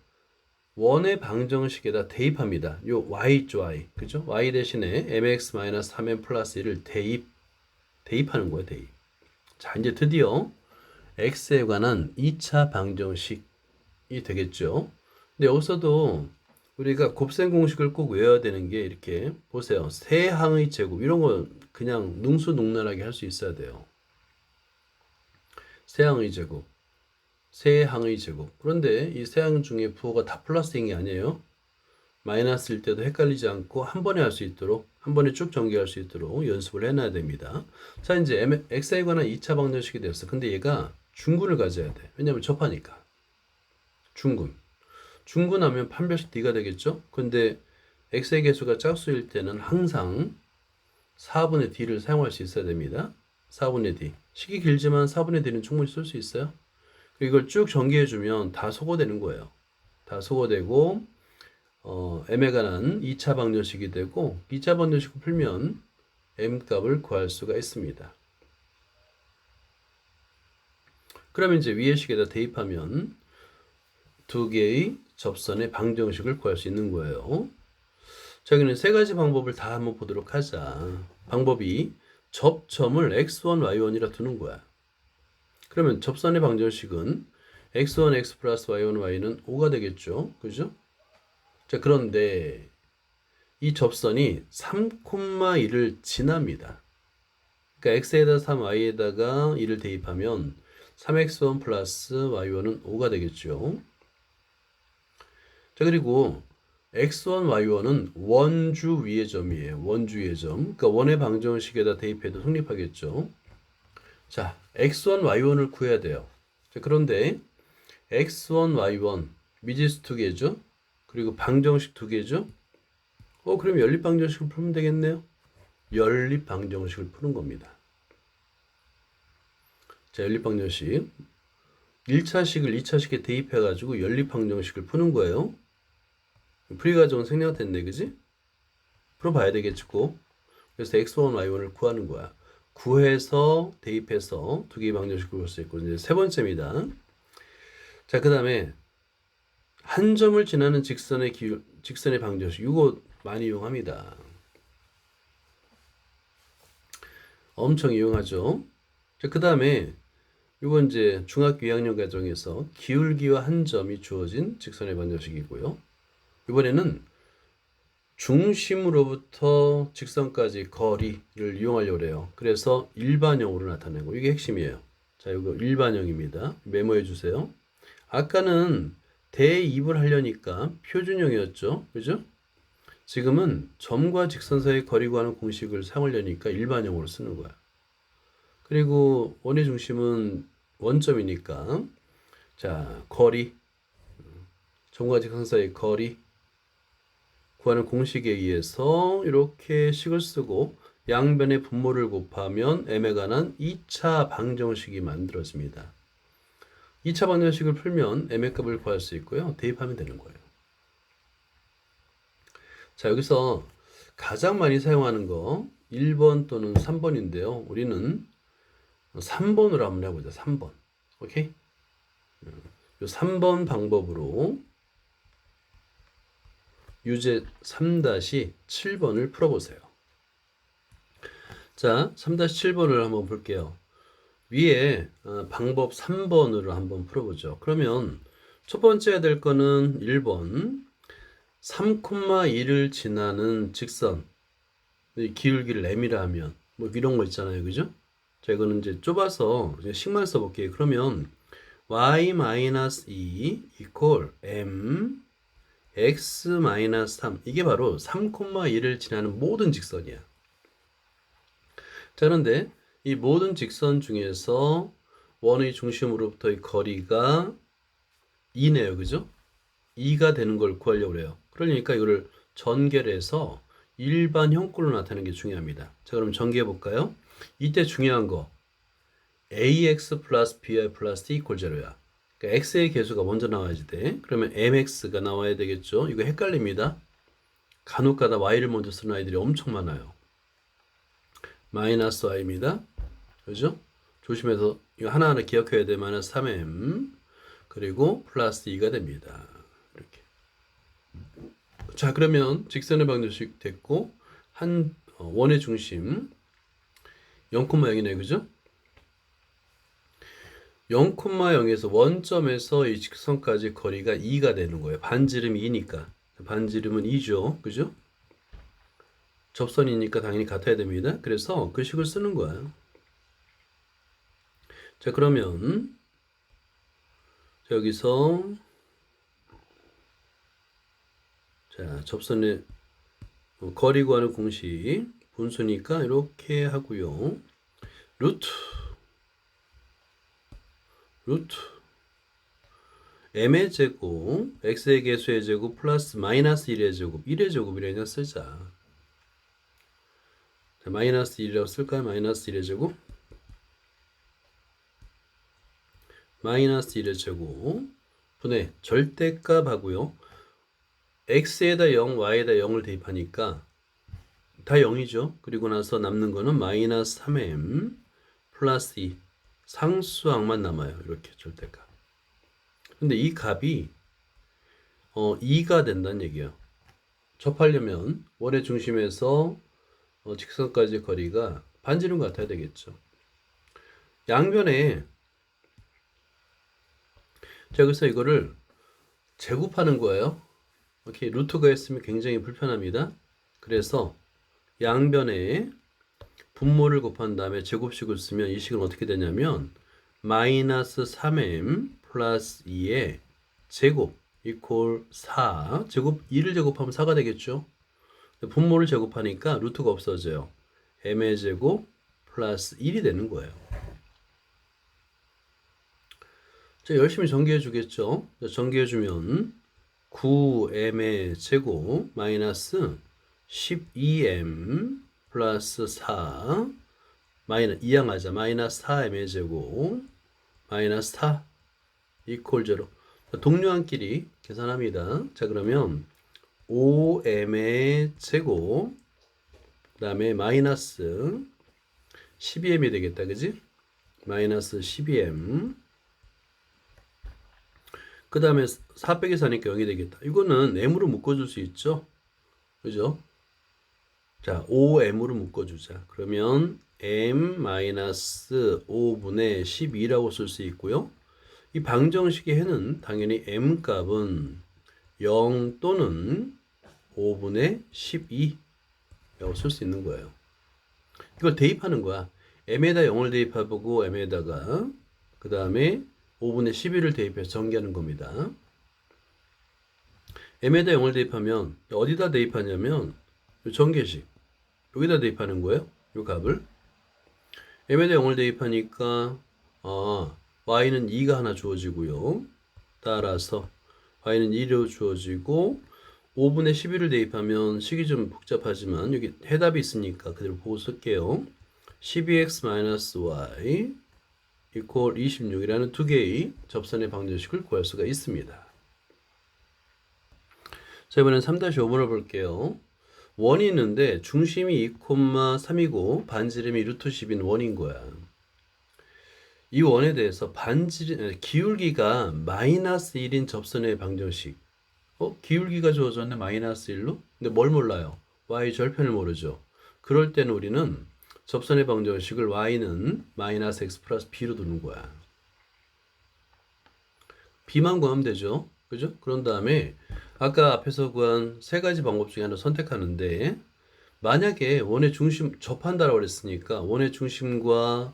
원의 방정식에다 대입합니다. 요 y 있죠, y. 그죠? y 대신에 mx-3n 플러스 1을 대입하는 거예요, 대입. 자, 이제 드디어 x에 관한 2차 방정식이 되겠죠. 근데 여기서도 우리가 곱셈 공식을 꼭 외워야 되는 게 이렇게 보세요. 세 항의 제곱 이런 거 그냥 능수능란하게 할 수 있어야 돼요. 세 항의 제곱. 세 항의 제곱. 그런데 이 세 항 중에 부호가 다 플러스인 게 아니에요. 마이너스일 때도 헷갈리지 않고 한 번에 할 수 있도록 한 번에 쭉 전개할 수 있도록 연습을 해놔야 됩니다. 자, 이제 x에 관한 2차 방정식이 됐어. 근데 얘가 중군을 가져야 돼. 왜냐면 접하니까. 중군하면 판별식 D가 되겠죠. 근데 x의 개수가 짝수일 때는 항상 4분의 D를 사용할 수 있어야 됩니다. 4분의 D. 식이 길지만 4분의 D는 충분히 쓸 수 있어요. 이걸 쭉 전개해주면 다 소거되는 거예요. 다 소거되고 m에 관한 2차 방정식이 되고 2차 방정식을 풀면 m 값을 구할 수가 있습니다. 그러면 이제 위의 식에다 대입하면 두 개의 접선의 방정식을 구할 수 있는 거예요. 자, 여기는 세 가지 방법을 다 한번 보도록 하자. 방법이 접점을 x1, y1이라 두는 거야. 그러면 접선의 방정식은 x1, x 플러스 y1, y는 5가 되겠죠. 그죠? 자, 그런데 이 접선이 3,1을 지납니다. 그러니까 x에다 3, y에다가 1을 대입하면 3x1 플러스 y1은 5가 되겠죠. 자, 그리고 x1, y1은 원주 위의 점이에요. 원주 위의 점. 그러니까 원의 방정식에다 대입해도 성립하겠죠. 자, x1, y1을 구해야 돼요. 자, 그런데 x1, y1 미지수 두 개죠. 그리고 방정식 두 개죠. 그럼 연립 방정식을 풀면 되겠네요. 연립 방정식을 푸는 겁니다. 자, 연립 방정식 1차식을 2차식에 대입해 가지고 연립 방정식을 푸는 거예요. 풀이 과정은 생략됐네, 그지? 풀어봐야 되겠고. 그래서 x1, y1을 구하는 거야. 구해서 대입해서 두 개의 방정식을 볼 수 있고, 이제 세 번째입니다. 자, 그 다음에 한 점을 지나는 직선의 방정식. 이거 많이 이용합니다. 엄청 이용하죠. 자, 그 다음에 이건 이제 중학교 2학년 과정에서 기울기와 한 점이 주어진 직선의 방정식이고요. 이번에는 중심으로부터 직선까지 거리를 이용하려고 해요. 그래서 일반형으로 나타내고 이게 핵심이에요. 자, 이거 일반형입니다. 메모해 주세요. 아까는 대입을 하려니까 표준형이었죠. 그죠? 지금은 점과 직선 사이의 거리 구하는 공식을 사용하려니까 일반형으로 쓰는 거야. 그리고 원의 중심은 원점이니까 자, 거리 점과 직선 사이의 거리 구하는 공식에 의해서 이렇게 식을 쓰고 양변의 분모를 곱하면 m에 관한 2차 방정식이 만들어집니다. 2차 방정식을 풀면 m의 값을 구할 수 있고요. 대입하면 되는 거예요. 자, 여기서 가장 많이 사용하는 거 1번 또는 3번인데요. 우리는 3번으로 한번 해보자. 3번. 오케이? 이 3번 방법으로 유제 3-7번을 풀어보세요. 자, 3-7번을 한번 볼게요. 위에 방법 3번으로 한번 풀어보죠. 그러면 첫 번째 해야 될 거는 1번 3,2를 지나는 직선 기울기를 m이라 하면 뭐 이런 거 있잖아요. 그죠? 자, 이거는 이제 좁아서 이제 식만 써볼게요. 그러면 y-2 equal m x-3 이게 바로 3,2를 지나는 모든 직선이야. 자, 그런데 이 모든 직선 중에서 원의 중심으로부터의 거리가 2네요. 그죠? 2가 되는 걸 구하려고 그래요. 그러니까 이거를 전개해서 일반 형꼴로 나타내는 게 중요합니다. 자, 그럼 전개해 볼까요? 이때 중요한 거 ax 플러스 by 플러스 t 이퀄 제로야. 그러니까 x의 개수가 먼저 나와야지 돼. 그러면 mx가 나와야 되겠죠. 이거 헷갈립니다. 간혹가다 y를 먼저 쓰는 아이들이 엄청 많아요. 마이너스 y입니다. 그죠? 조심해서 이거 하나하나 기억해야 돼. 마이너스 3m 그리고 플러스 2가 됩니다. 이렇게. 자, 그러면 직선의 방정식 됐고 한 원의 중심 0,0이네. 그죠? 0,0에서 원점에서 이 직선까지 거리가 2가 되는 거예요. 반지름이 2니까. 반지름은 2죠. 그죠? 접선이니까 당연히 같아야 됩니다. 그래서 그 식을 쓰는 거예요. 자, 그러면 여기서 자, 접선의 거리 구하는 공식 분수니까 이렇게 하고요. 루트 m의 제곱 x의 개수의 제곱 플러스 마이너스 1의 제곱 1의 제곱이라 그냥 쓰자. 자, 마이너스 1이라고 쓸까요? 마이너스 1의 제곱 마이너스 1의 제곱 분의 절대값 하고요. x에다 0, y에다 0을 대입하니까 다 0이죠. 그리고 나서 남는 거는 마이너스 3m 플러스 2 상수항만 남아요. 이렇게 절대값. 근데 이 값이 2가 된다는 얘기예요. 접하려면 원의 중심에서 직선까지 거리가 반지름 같아야 되겠죠. 양변에 자, 여기서 이거를 제곱하는 거예요. 오케이, 루트가 있으면 굉장히 불편합니다. 그래서 양변에 분모를 곱한 다음에 제곱식을 쓰면 이 식은 어떻게 되냐면 마이너스 3m 플러스 2의 제곱 이퀄 4 제곱 2를 제곱하면 4가 되겠죠. 분모를 제곱하니까 루트가 없어져요. m의 제곱 플러스 1이 되는 거예요. 자, 열심히 전개해 주겠죠. 전개해 주면 9m의 제곱 마이너스 12m 플러스 4 마이너스 이항하자 마이너스 4m의 제곱 마이너스 4 이퀄 제로. 동료한끼리 계산합니다. 자, 그러면 5m의 제곱 그 다음에 마이너스 12m이 되겠다. 그지? 마이너스 12m 그 다음에 4 빼기 4니까 0이 되겠다. 이거는 m으로 묶어줄 수 있죠. 그죠? 자, 5m으로 묶어주자. 그러면 m-5분의 12라고 쓸 수 있고요. 이 방정식의 해는 당연히 m값은 0 또는 5분의 12라고 쓸 수 있는 거예요. 이걸 대입하는 거야. m에다 0을 대입해보고 m에다가 그 다음에 5분의 12를 대입해서 전개하는 겁니다. m에다 0을 대입하면 어디다 대입하냐면 전개식 여기다 대입하는 거예요. 이 값을 m에다 0을 대입하니까 y는 2가 하나 주어지고요. 따라서 y는 2로 주어지고 5분의 11을 대입하면 식이 좀 복잡하지만 여기 해답이 있으니까 그대로 보고 쓸게요. 12x-y 이퀄 26이라는 두 개의 접선의 방정식을 구할 수가 있습니다. 자, 이번엔 3-5번을 볼게요. 원이 있는데 중심이 2,3이고 반지름이 루트 10인 원인 거야. 이 원에 대해서 기울기가 마이너스 1인 접선의 방정식. 기울기가 주어졌네, 마이너스 1로? 근데 뭘 몰라요? y 절편을 모르죠. 그럴 때는 우리는 접선의 방정식을 y는 마이너스 x 플러스 b로 두는 거야. b만 구하면 되죠. 그죠? 그런 다음에 아까 앞에서 구한 세 가지 방법 중에 하나 선택하는데, 만약에 원의 중심 접한다라고 그랬으니까 원의 중심과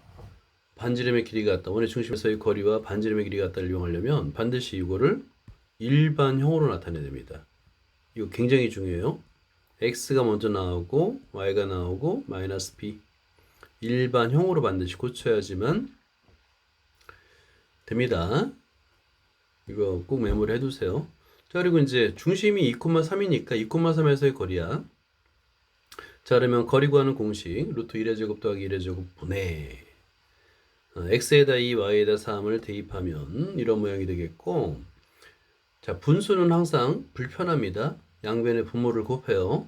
반지름의 길이가 같다. 원의 중심에서의 거리와 반지름의 길이가 같다를 이용하려면 반드시 이거를 일반형으로 나타내야 됩니다. 이거 굉장히 중요해요. x가 먼저 나오고 y가 나오고 마이너스 b. 일반형으로 반드시 고쳐야지만 됩니다. 이거 꼭 메모를 해두세요. 자, 그리고 이제 중심이 2,3이니까 2,3에서의 거리야. 자, 그러면 거리 구하는 공식 루트 1의 제곱 더하기 1의 제곱 분의 x에다 2, y에다 3을 대입하면 이런 모양이 되겠고, 자, 분수는 항상 불편합니다. 양변의 분모를 곱해요.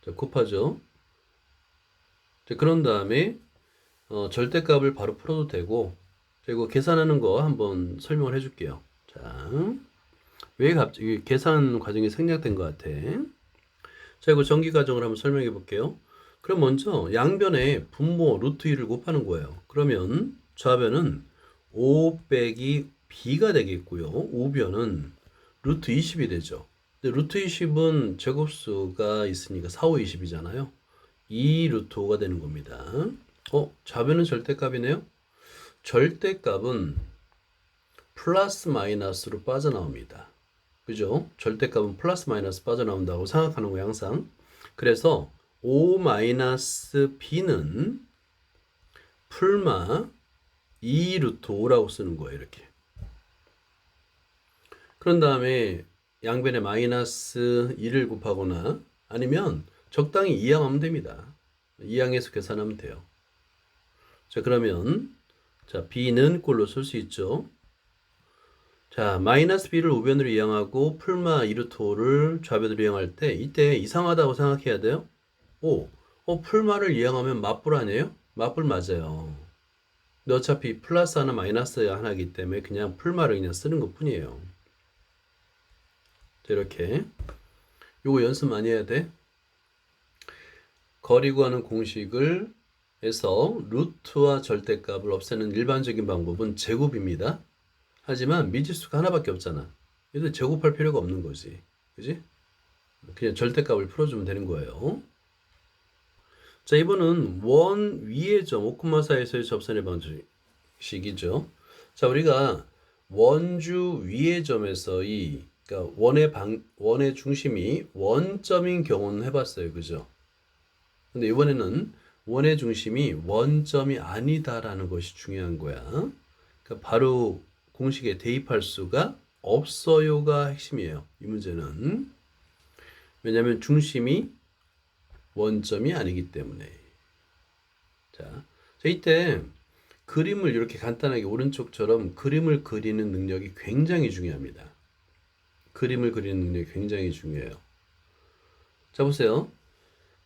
자, 곱하죠. 자, 그런 다음에 절대값을 바로 풀어도 되고, 자, 이거 계산하는 거 한번 설명을 해줄게요. 자, 왜 갑자기 계산 과정이 생략된 것 같아? 자, 이거 전기 과정을 한번 설명해 볼게요. 그럼 먼저 양변에 분모 루트 2를 곱하는 거예요. 그러면 좌변은 5 빼기 b가 되겠고요. 우변은 루트 20이 되죠. 근데 루트 20은 제곱수가 있으니까 4, 5, 20이잖아요. 2 루트 5가 되는 겁니다. 좌변은 절대값이네요. 절대값은 플러스 마이너스로 빠져나옵니다. 그죠? 절대값은 플러스 마이너스 빠져나온다고 생각하는 거예요, 항상. 그래서 5 마이너스 b는 풀마 2 루트 5라고 쓰는 거예요, 이렇게. 그런 다음에 양변에 마이너스 1을 곱하거나 아니면 적당히 이항하면 됩니다. 이항해서 계산하면 돼요. 자, 그러면 자, b는 꼴로 쓸 수 있죠. 자, 마이너스 b를 우변으로 이항하고 풀마 2 루트 5를 좌변으로 이항할 때 이때 이상하다고 생각해야 돼요. 풀마를 이항하면 맞불 아니에요? 맞불 맞아요. 근데 어차피 플러스 하나 마이너스 하나이기 때문에 그냥 풀마를 그냥 쓰는 것 뿐이에요. 자, 이렇게 요거 연습 많이 해야 돼. 거리 구하는 공식을 해서 루트와 절대값을 없애는 일반적인 방법은 제곱입니다. 하지만 미지수가 하나밖에 없잖아. 얘도 제곱할 필요가 없는 거지. 그지? 그냥 절대값을 풀어주면 되는 거예요. 자, 이번은 원 위의 점 5,4에서의 접선의 방정식이죠. 자, 우리가 원주 위의 점에서 그러니까 원의 중심이 원점인 경우는 해봤어요. 그죠? 근데 이번에는 원의 중심이 원점이 아니다라는 것이 중요한 거야. 그러니까 바로 공식에 대입할 수가 없어요가 핵심이에요. 이 문제는. 왜냐하면 중심이 원점이 아니기 때문에. 자, 이때 그림을 이렇게 간단하게 오른쪽처럼 그림을 그리는 능력이 굉장히 중요합니다. 그림을 그리는 능력이 굉장히 중요해요. 자, 보세요.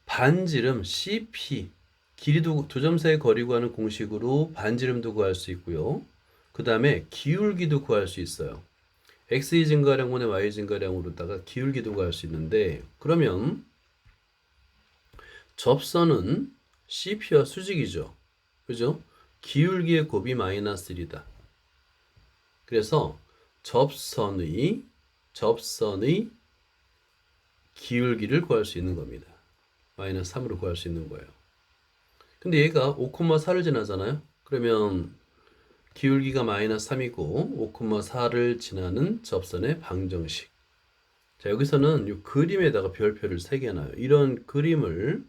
반지름 CP, 길이도 두 점 사이의 거리 구하는 공식으로 반지름도 구할 수 있고요. 그 다음에 기울기도 구할 수 있어요. x 증가량분의 y 증가량으로다가 기울기도 구할 수 있는데, 그러면 접선은 CP와 수직이죠. 그죠? 기울기의 곱이 마이너스 1이다. 그래서 접선의 기울기를 구할 수 있는 겁니다. 마이너스 3으로 구할 수 있는 거예요. 근데 얘가 5,4를 지나잖아요. 그러면 기울기가 마이너스 3이고 5,4를 지나는 접선의 방정식. 자, 여기서는 이 그림에다가 별표를 3개 놔요. 이런 그림을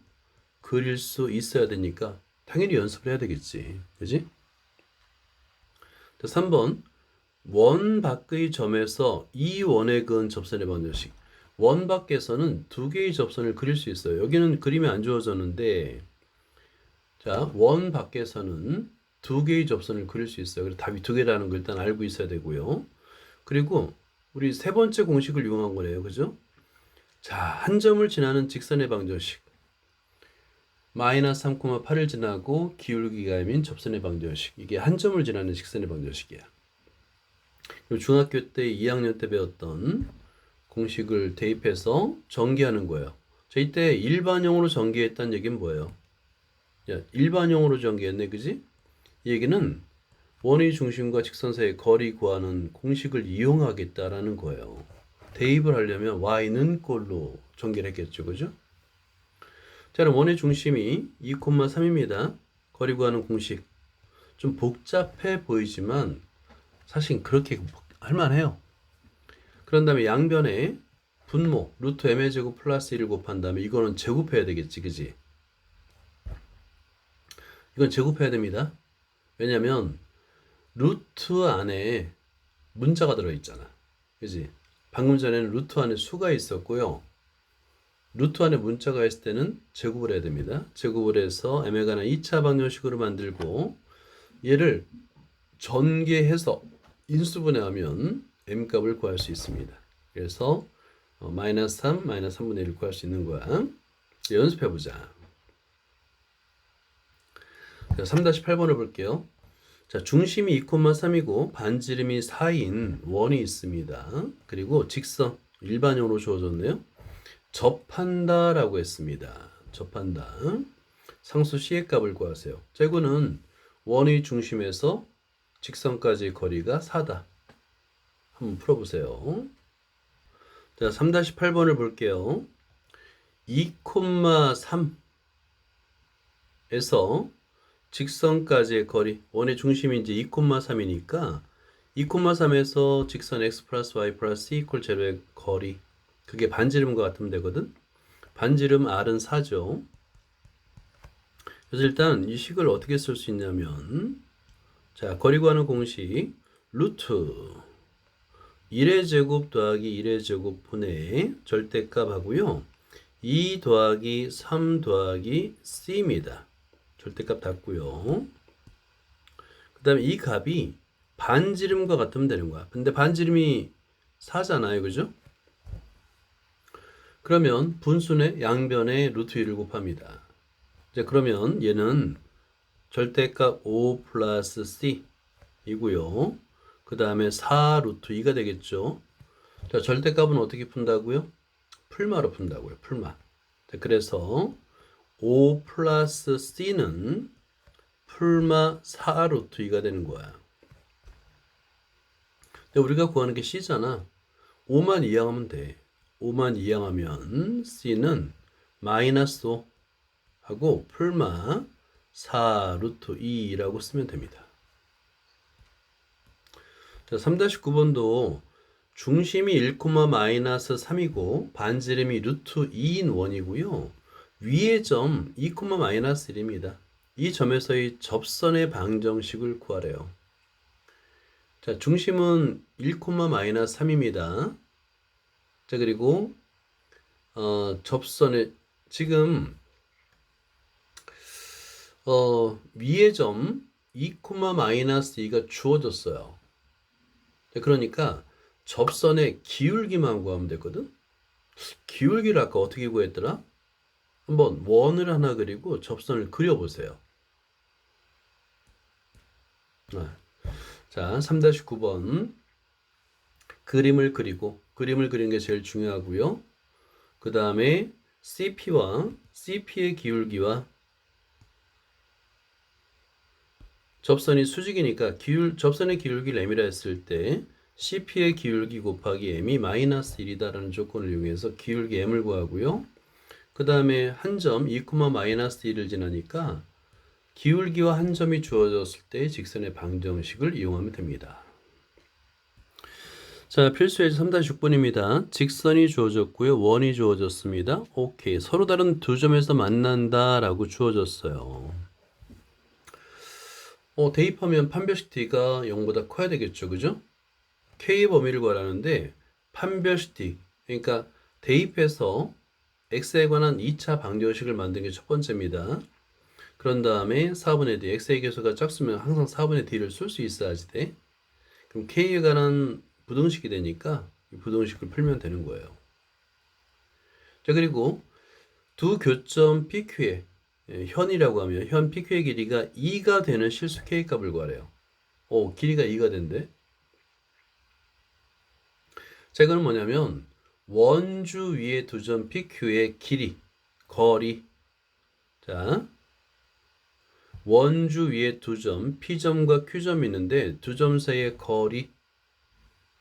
그릴 수 있어야 되니까 당연히 연습을 해야 되겠지. 그지? 자, 3번. 원 밖의 점에서 이 원에 그은 접선의 방정식. 원 밖에서는 두 개의 접선을 그릴 수 있어요. 여기는 그림이 안 주어졌는데, 자, 원 밖에서는 두 개의 접선을 그릴 수 있어요. 그래서 답이 두 개라는 걸 일단 알고 있어야 되고요. 그리고 우리 세 번째 공식을 이용한 거네요. 그죠? 자, 한 점을 지나는 직선의 방정식. 마이너스 3,8을 지나고 기울기가 M인 접선의 방정식. 이게 한 점을 지나는 직선의 방정식이야. 중학교 때 2학년 때 배웠던 공식을 대입해서 전개하는 거예요. 자, 이때 일반형으로 전개했다는 얘기는 뭐예요? 야, 일반형으로 전개했네, 그지? 이 얘기는 원의 중심과 직선 사이의 거리 구하는 공식을 이용하겠다라는 거예요. 대입을 하려면 y는 꼴로 전개를 했겠죠, 그죠? 자, 그럼 원의 중심이 2,3입니다. 거리 구하는 공식. 좀 복잡해 보이지만 사실 그렇게 할만해요. 그런 다음에 양변에 분모 루트 m의 제곱 플러스 1을 곱한 다음에 이거는 제곱해야 되겠지, 그지? 이건 제곱해야 됩니다. 왜냐면 루트 안에 문자가 들어있잖아, 그지? 방금 전에는 루트 안에 수가 있었고요. 루트 안에 문자가 있을 때는 제곱을 해야 됩니다. 제곱을 해서 m에 관한 2차 방정식으로 만들고 얘를 전개해서 인수분해하면 m 값을 구할 수 있습니다. 그래서 마이너스 3, 마이너스 3분의 1을 구할 수 있는 거야. 연습해보자. 자, 3-8번을 볼게요. 자, 중심이 2,3이고 반지름이 4인 원이 있습니다. 그리고 직선 일반형으로 주어졌네요. 접한다 라고 했습니다. 접한다. 상수 C의 값을 구하세요. 자, 이거는 원의 중심에서 직선까지의 거리가 4다. 한번 풀어보세요. 자, 3-8번을 볼게요. 2,3에서 직선까지의 거리, 원의 중심이 이제 2,3이니까 2,3에서 직선 x 플러스 y 플러스 c 이퀄 제로의 거리, 그게 반지름과 같으면 되거든. 반지름 r은 4죠. 그래서 일단 이 식을 어떻게 쓸 수 있냐면, 자, 거리 구하는 공식 루트 1의 제곱 더하기 1의 제곱 분의 절대값 하고요. 2 더하기 3 더하기 c입니다. 절대값 닫고요. 그 다음에 이 값이 반지름과 같으면 되는 거야. 근데 반지름이 4잖아요, 그죠? 그러면 분수의 양변에 루트 2를 곱합니다. 이제 그러면 얘는 절대값 5 플러스 c 이고요. 그 다음에 4 루트 2가 되겠죠. 자, 절대값은 어떻게 푼다고요? 풀마로 푼다고요. 풀마. 자, 그래서 5 플러스 c는 풀마 4 루트 2가 되는 거야. 근데 우리가 구하는 게 c잖아. 5만 이항하면 돼. 5만 이항하면 c는 마이너스 5 하고 풀마 4 루트 2라고 쓰면 됩니다. 자, 3-9번도 중심이 1, 마이너스 3이고 반지름이 루트 2인 원이고요. 위의 점 2, 마이너스 1입니다. 이 점에서의 접선의 방정식을 구하래요. 자, 중심은 1, 마이너스 3입니다. 자, 그리고 접선의 지금 위의 점 2, 마이너스 2가 주어졌어요. 자, 그러니까 접선의 기울기만 구하면 되거든. 기울기를 아까 어떻게 구했더라? 한번 원을 하나 그리고 접선을 그려보세요. 자, 3-9번 그림을 그리는 게 제일 중요하고요. 그 다음에 CP와 CP의 기울기와 접선이 수직이니까 접선의 기울기를 m이라 했을 때 CP의 기울기 곱하기 m이 마이너스 1이다라는 조건을 이용해서 기울기 m을 구하고요. 그 다음에 한 점 2, 마이너스 1을 지나니까 기울기와 한 점이 주어졌을 때 직선의 방정식을 이용하면 됩니다. 자, 필수예제 3-6번입니다. 직선이 주어졌고요. 원이 주어졌습니다. 오케이. 서로 다른 두 점에서 만난다 라고 주어졌어요. 대입하면 판별식 D가 0보다 커야 되겠죠. 그죠? K의 범위를 구하라는데 판별식 D, 그러니까 대입해서 X에 관한 2차 방정식을 만든 게 첫 번째입니다. 그런 다음에 4분의 D, X의 개수가 작으면 항상 4분의 D를 쓸 수 있어야지 돼. 그럼 K에 관한 부등식이 되니까 이 부등식을 풀면 되는 거예요. 자, 그리고 두 교점 PQ의 현이라고 하면 현 PQ의 길이가 2가 되는 실수 K값을 구하래요. 오, 길이가 2가 된대. 자, 이거는 뭐냐면 원주 위에 두 점 PQ의 길이, 거리. 자, 원주 위에 두 점 P점과 Q점이 있는데 두 점 사이의 거리.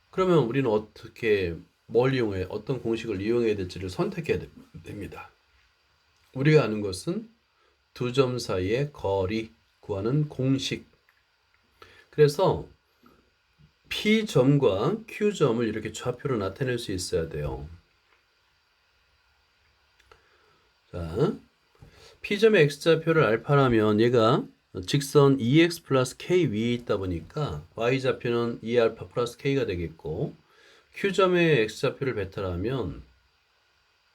그러면 우리는 어떻게 뭘 이용해 어떤 공식을 이용해야 될지를 선택해야 됩니다. 우리가 아는 것은 두 점 사이의 거리 구하는 공식. 그래서 P점과 Q점을 이렇게 좌표로 나타낼 수 있어야 돼요. 자, P점의 X좌표를 알파라면 얘가 직선 2x 플러스 k 위에 있다 보니까 Y좌표는 2알파 플러스 k가 되겠고, Q점의 X좌표를 베타라면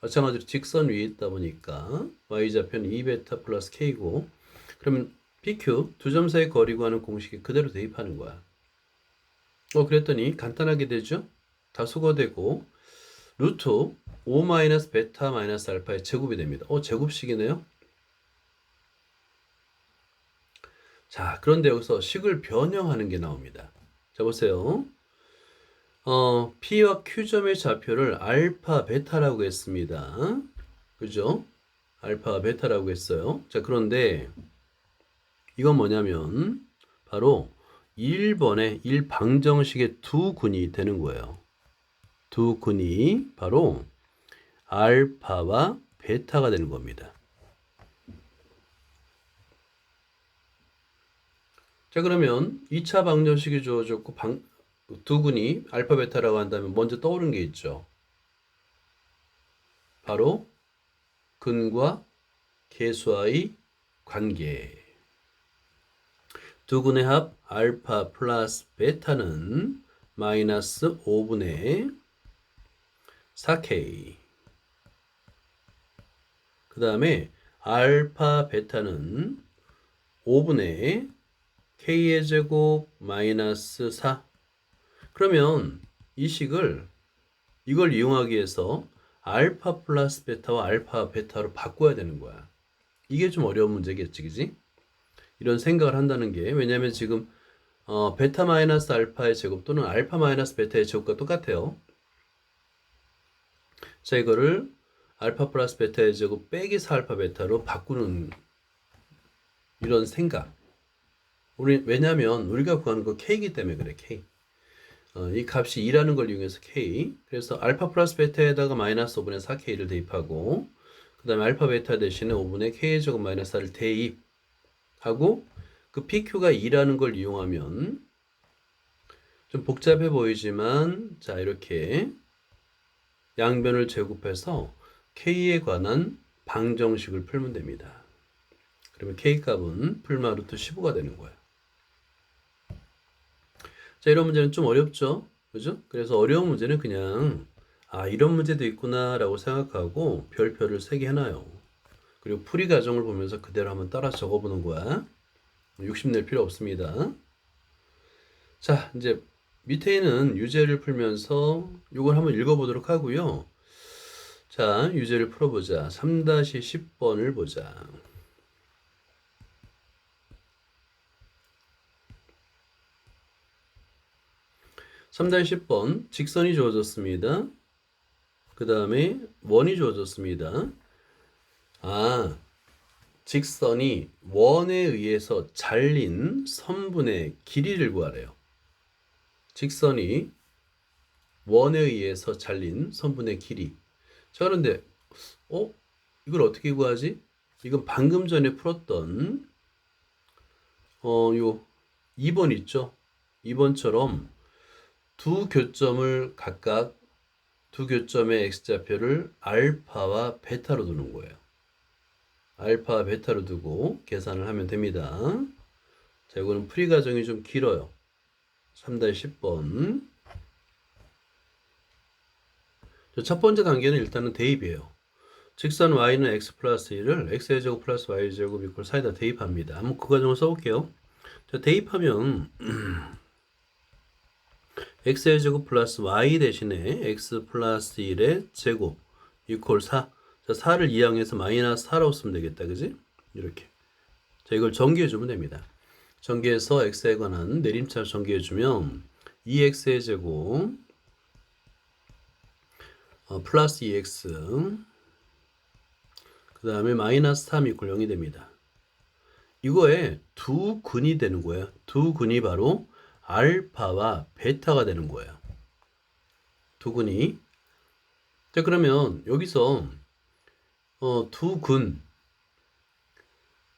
마찬가지로 직선 위에 있다 보니까 Y좌표는 2베타 플러스 k고, 그러면 PQ 두 점 사이 거리 구하는 공식에 그대로 대입하는 거야. 그랬더니 간단하게 되죠? 다 수거되고 루트 5 마이너스 베타 마이너스 알파의 제곱이 됩니다. 제곱식이네요. 자, 그런데 여기서 식을 변형하는 게 나옵니다. 자, 보세요. P와 Q점의 좌표를 알파 베타라고 했습니다. 그죠? 알파 베타라고 했어요. 자, 그런데 이건 뭐냐면 바로 1번의 1방정식의 두 근이 되는 거예요. 두 근이 바로 알파와 베타가 되는 겁니다. 자, 그러면 2차 방정식이 주어졌고 두 근이 알파 베타라고 한다면 먼저 떠오르는 게 있죠. 바로 근과 계수와의 관계. 두 근의 합 알파 플러스 베타는 마이너스 5분의 4k. 그 다음에 알파 베타는 5분의 k의 제곱 마이너스 4. 그러면 이 식을 이걸 이용하기 위해서 알파 플러스 베타와 알파 베타로 바꿔야 되는 거야. 이게 좀 어려운 문제겠지, 그지? 이런 생각을 한다는 게, 왜냐하면 지금 베타 마이너스 알파의 제곱 또는 알파 마이너스 베타의 제곱과 똑같아요. 자, 이거를 알파 플러스 베타의 제곱 빼기 4알파 베타로 바꾸는 이런 생각. 왜냐하면 우리가 구하는 거 K이기 때문에 그래, K. 이 값이 2라는 걸 이용해서 K. 그래서 알파 플러스 베타에다가 마이너스 5분의 4K를 대입하고, 그 다음에 알파 베타 대신에 5분의 K의 제곱 마이너스 4를 대입하고, 그 PQ가 2라는 걸 이용하면 좀 복잡해 보이지만, 자, 이렇게 양변을 제곱해서 K에 관한 방정식을 풀면 됩니다. 그러면 K 값은 풀마 루트 15가 되는 거예요. 자, 이런 문제는 좀 어렵죠? 그죠? 그래서 어려운 문제는 그냥 이런 문제도 있구나 라고 생각하고 별표를 3개 해놔요. 그리고 풀이 과정을 보면서 그대로 한번 따라 적어보는 거야. 욕심낼 필요 없습니다. 자, 이제 밑에 있는 유제를 풀면서 이걸 한번 읽어보도록 하고요. 자, 유제를 풀어보자. 3-10번을 보자. 3-10번 직선이 주어졌습니다. 그 다음에 원이 주어졌습니다. 직선이 원에 의해서 잘린 선분의 길이를 구하래요. 직선이 원에 의해서 잘린 선분의 길이. 자, 그런데 이걸 어떻게 구하지? 이건 방금 전에 풀었던 요 2번 있죠? 2번처럼 두 교점을 각각 두 교점의 x좌표를 알파와 베타로 두는 거예요. 알파와 베타로 두고 계산을 하면 됩니다. 자, 이거는 풀이 과정이 좀 길어요. 3-10번. 첫 번째 단계는 일단은 대입이에요. 직선 y는 x 플러스 1을 x의 제곱 플러스 y의 제곱 이퀄 4에다 대입합니다. 한번 그 과정을 써볼게요. 자, 대입하면 x의 제곱 플러스 y 대신에 x 플러스 1의 제곱 이퀄 4. 자, 4를 이항해서 마이너스 4라고 쓰면 되겠다. 그지? 이렇게. 자, 이걸 전개해주면 됩니다. 전개해서 x에 관한 내림차를 전개해주면 2x의 제곱 플러스 2x 그 다음에 마이너스 3 이퀄 0이 됩니다. 이거에 두 근이 되는 거예요. 두 근이 바로 알파와 베타가 되는 거예요. 두 근이. 자, 그러면 여기서 두 근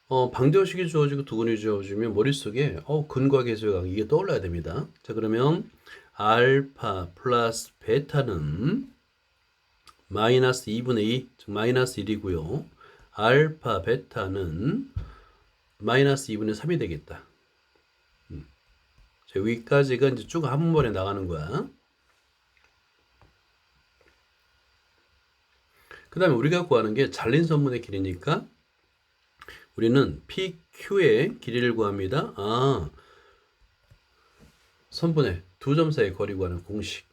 방정식이 주어지고 두 근이 주어지면 머릿속에 근과 계수각 이게 떠올라야 됩니다. 자, 그러면 알파 플러스 베타는 마이너스 2분의 2, 즉 마이너스 1이고요. 알파 베타는 마이너스 2분의 3이 되겠다. 자, 여기까지가 이제 쭉 한 번에 나가는 거야. 그 다음에 우리가 구하는 게 잘린 선분의 길이니까 우리는 PQ의 길이를 구합니다. 선분의 두 점 사이 거리 구하는 공식.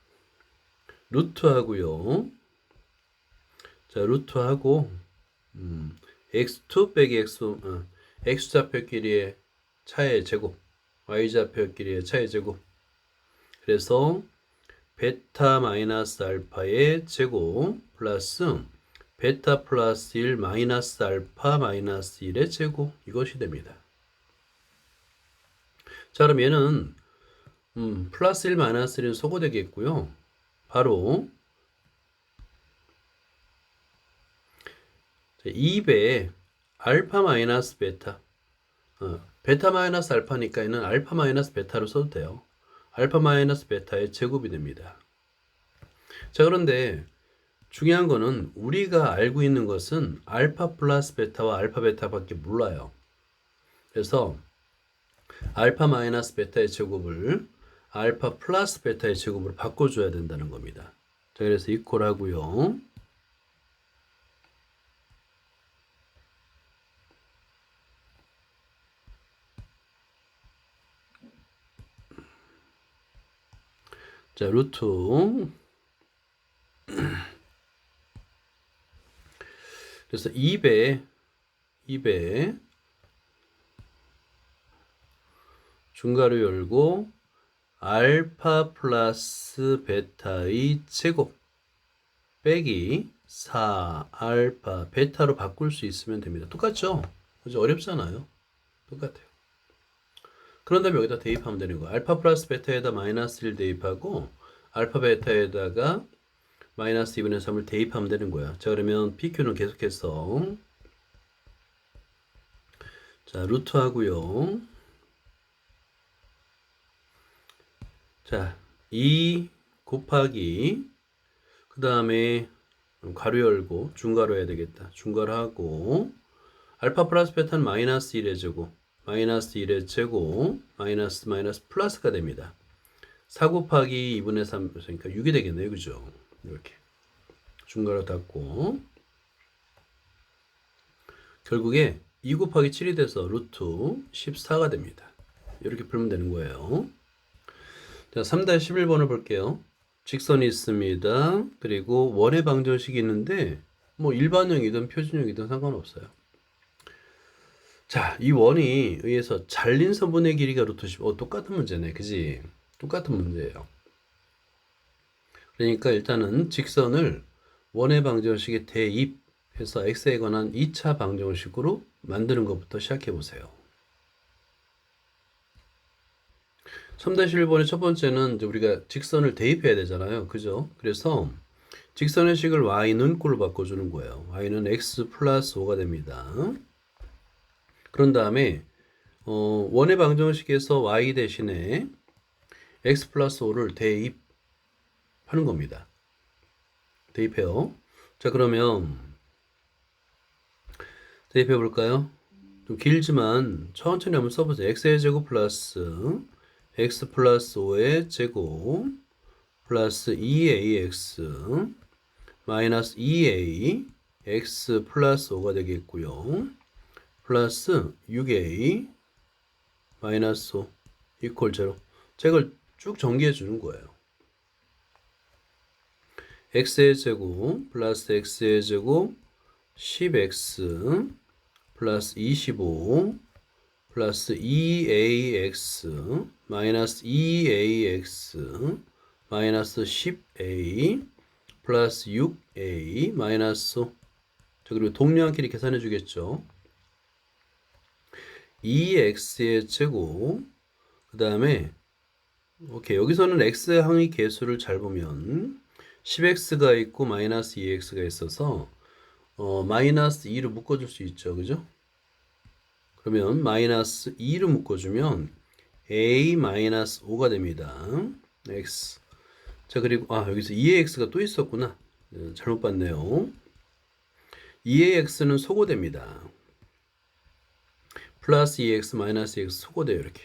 루트하고요. 자, 루트하고 x2 빼기 x좌표 길이의 차의 제곱, y좌표 길이의 차의 제곱. 그래서 베타 마이너스 알파의 제곱 플러스 베타 플러스 1 마이너스 알파 마이너스 1의 제곱 이것이 됩니다. 자, 그럼 얘는 플러스 1 마이너스 1은 소거되겠고요. 바로 2배 알파 마이너스 베타 베타 마이너스 알파니까 얘는 알파 마이너스 베타로 써도 돼요. 알파 마이너스 베타의 제곱이 됩니다. 자, 그런데 중요한 거는 우리가 알고 있는 것은 알파 플러스 베타와 알파 베타밖에 몰라요. 그래서 알파 마이너스 베타의 제곱을 알파 플러스 베타의 제곱으로 바꿔줘야 된다는 겁니다. 자, 그래서 이퀄하고요. 자, 루트 그래서 2배 중괄호 열고 알파 플러스 베타의 제곱 빼기 4 알파 베타로 바꿀 수 있으면 됩니다. 똑같죠? 그죠? 어렵잖아요. 똑같아요. 그런 다음에 여기다 대입하면 되는 거예요. 알파 플러스 베타에다 마이너스 1 대입하고 알파 베타에다가 마이너스 2분의 3을 대입하면 되는 거야. 자, 그러면 PQ는 계속해서 자, 루트 하고요. 자, 2 곱하기 그 다음에 가로 열고 중괄호 해야 되겠다. 중괄호 하고 알파 플러스 베타는 마이너스 1의 제곱 마이너스 1의 제곱 마이너스 플러스가 됩니다. 4 곱하기 2분의 3 그러니까 6이 되겠네요. 그죠? 이렇게 중괄호 닫고 결국에 2 곱하기 7이 돼서 루트 14가 됩니다. 이렇게 풀면 되는 거예요. 자, 3-11번을 볼게요. 직선이 있습니다. 그리고 원의 방정식이 있는데 뭐 일반형이든 표준형이든 상관없어요. 자, 이 원이 의해서 잘린 선분의 길이가 루트 10. 똑같은 문제네. 그지? 똑같은 문제예요. 그러니까 일단은 직선을 원의 방정식에 대입해서 x에 관한 2차 방정식으로 만드는 것부터 시작해 보세요. 3-1번의 첫 번째는 이제 우리가 직선을 대입해야 되잖아요. 그죠? 그래서 직선의 식을 y는 꼴로 바꿔주는 거예요. y는 x 플러스 5가 됩니다. 그런 다음에 원의 방정식에서 y 대신에 x 플러스 5를 대입하는 겁니다. 대입해요. 자, 그러면 대입해 볼까요? 좀 길지만 천천히 한번 써보세요. x의 제곱 플러스 x 플러스 5의 제곱 플러스 2ax 마이너스 2a x 플러스 5가 되겠고요. 플러스 6a 마이너스 5 이퀄 0. 자, 이걸 쭉 전개해 주는 거예요. x의 제곱 플러스 x의 제곱 10x 플러스 25 플러스 2ax 마이너스 2ax 마이너스 10a 플러스 6a 마이너스 자 그리고 동료한끼리 계산해 주겠죠. 2x의 제곱 그 다음에 오케이 여기서는 x항의 개수를 잘 보면 10x가 있고 마이너스 2x가 있어서 마이너스 2로 묶어줄 수 있죠. 그죠? 그러면 마이너스 2로 묶어주면 a 마이너스 5가 됩니다. x 자 그리고 여기서 2ax가 또 있었구나. 잘못 봤네요. 2ax는 소거됩니다. 플러스 2x 마이너스 2x 소거돼요. 이렇게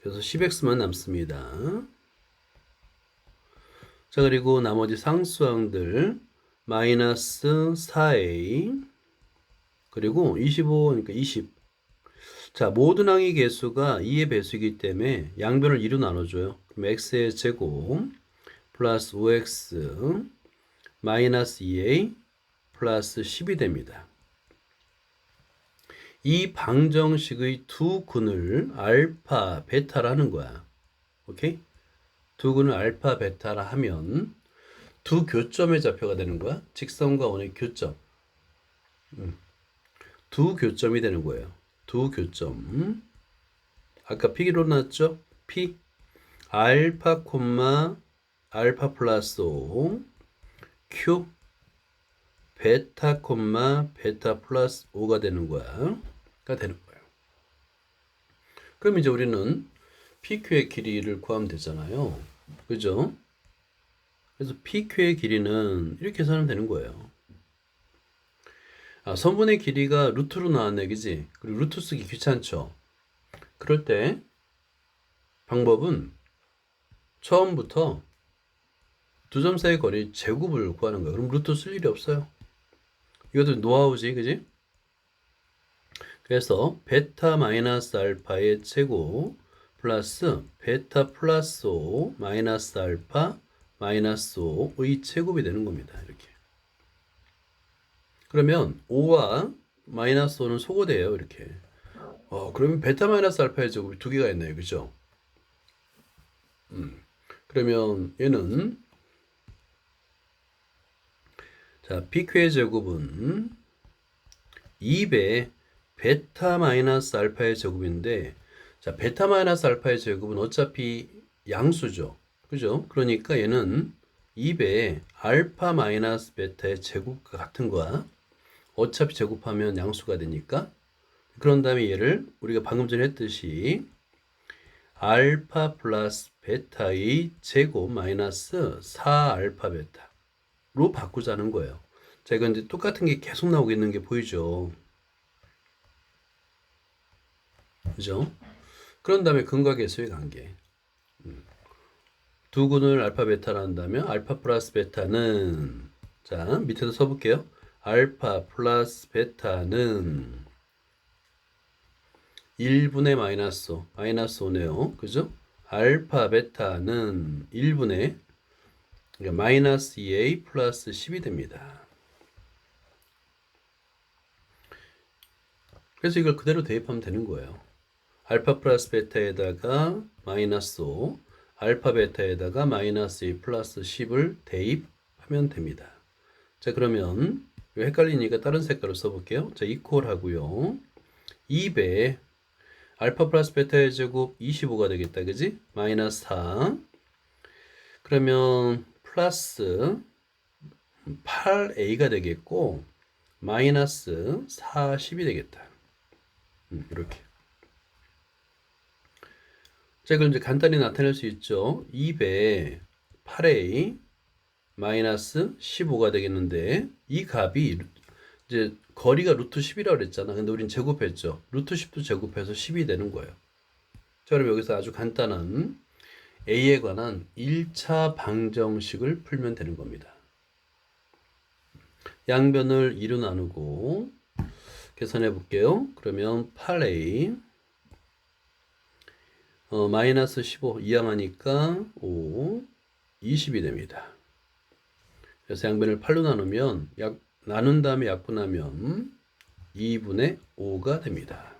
그래서 10x만 남습니다. 자 그리고 나머지 상수항들 마이너스 4a 그리고 25니까 20 자 모든 항의 개수가 2의 배수이기 때문에 양변을 2로 나눠줘요. 그럼 x의 제곱 플러스 5x 마이너스 2a 플러스 10이 됩니다. 이 방정식의 두 근을 알파, 베타라는 거야. 오케이? 두 근을 알파, 베타라 하면 두 교점의 좌표가 되는 거야. 직선과 원의 교점. 두 교점이 되는 거예요. 두 교점. 아까 P로 나왔죠? P. 알파, 알파 플러스 5. Q. 베타, 베타 플러스 5가 되는 거야. 가 되는 거예요. 그럼 이제 우리는 PQ의 길이를 구하면 되잖아요. 그죠? 그래서 PQ의 길이는 이렇게 계산하면 되는 거예요. 선분의 길이가 루트로 나왔네, 그지? 그리고 루트 쓰기 귀찮죠? 그럴 때 방법은 처음부터 두 점 사이 거리 제곱을 구하는 거예요. 그럼 루트 쓸 일이 없어요. 이것도 노하우지, 그지? 그래서 베타 마이너스 알파의 제곱 플러스 베타 플러스 5 마이너스 알파 마이너스 5의 제곱이 되는 겁니다. 이렇게. 그러면 5와 마이너스 5는 소거돼요. 이렇게. 그러면 베타 마이너스 알파의 제곱이 두 개가 있네요. 그죠? 그러면 얘는 자, PQ의 제곱은 2배 베타 마이너스 알파의 제곱인데 자, 베타 마이너스 알파의 제곱은 어차피 양수죠. 그죠? 그러니까 얘는 2배 알파 마이너스 베타의 제곱과 같은 거야. 어차피 제곱하면 양수가 되니까. 그런 다음에 얘를 우리가 방금 전에 했듯이 알파 플러스 베타의 제곱 마이너스 4알파 베타로 바꾸자는 거예요. 자, 이건 이제 똑같은 게 계속 나오고 있는 게 보이죠. 그죠? 그런 다음에 근과 계수의 관계. 두 근을 알파 베타라 한다면 알파 플러스 베타는 자 밑에도 써볼게요. 알파 플러스 베타는 1분의 마이너스 5, 마이너스 5네요. 그죠? 알파 베타는 1분의 그러니까 마이너스 2a 플러스 10이 됩니다. 그래서 이걸 그대로 대입하면 되는 거예요. 알파 플러스 베타에다가 마이너스 5, 알파 베타에다가 마이너스 2 플러스 10을 대입하면 됩니다. 자 그러면 헷갈리니까 다른 색깔로 써볼게요. 자 이퀄 하고요. 2배 알파 플러스 베타의 제곱 25가 되겠다. 그지? 마이너스 4 그러면 플러스 8a가 되겠고 마이너스 40이 되겠다. 이렇게. 자, 그럼 이제 간단히 나타낼 수 있죠. 2배 8a 마이너스 15가 되겠는데 이 값이 이제 거리가 루트 10이라고 그랬잖아. 근데 우린 제곱했죠. 루트 10도 제곱해서 10이 되는 거예요. 자, 그럼 여기서 아주 간단한 a에 관한 1차 방정식을 풀면 되는 겁니다. 양변을 2로 나누고 계산해 볼게요. 그러면 8a 마이너스 15 이항하니까 5 20이 됩니다. 그래서 양변을 8로 나누면 약 나눈 다음에 약분하면 2분의 5가 됩니다.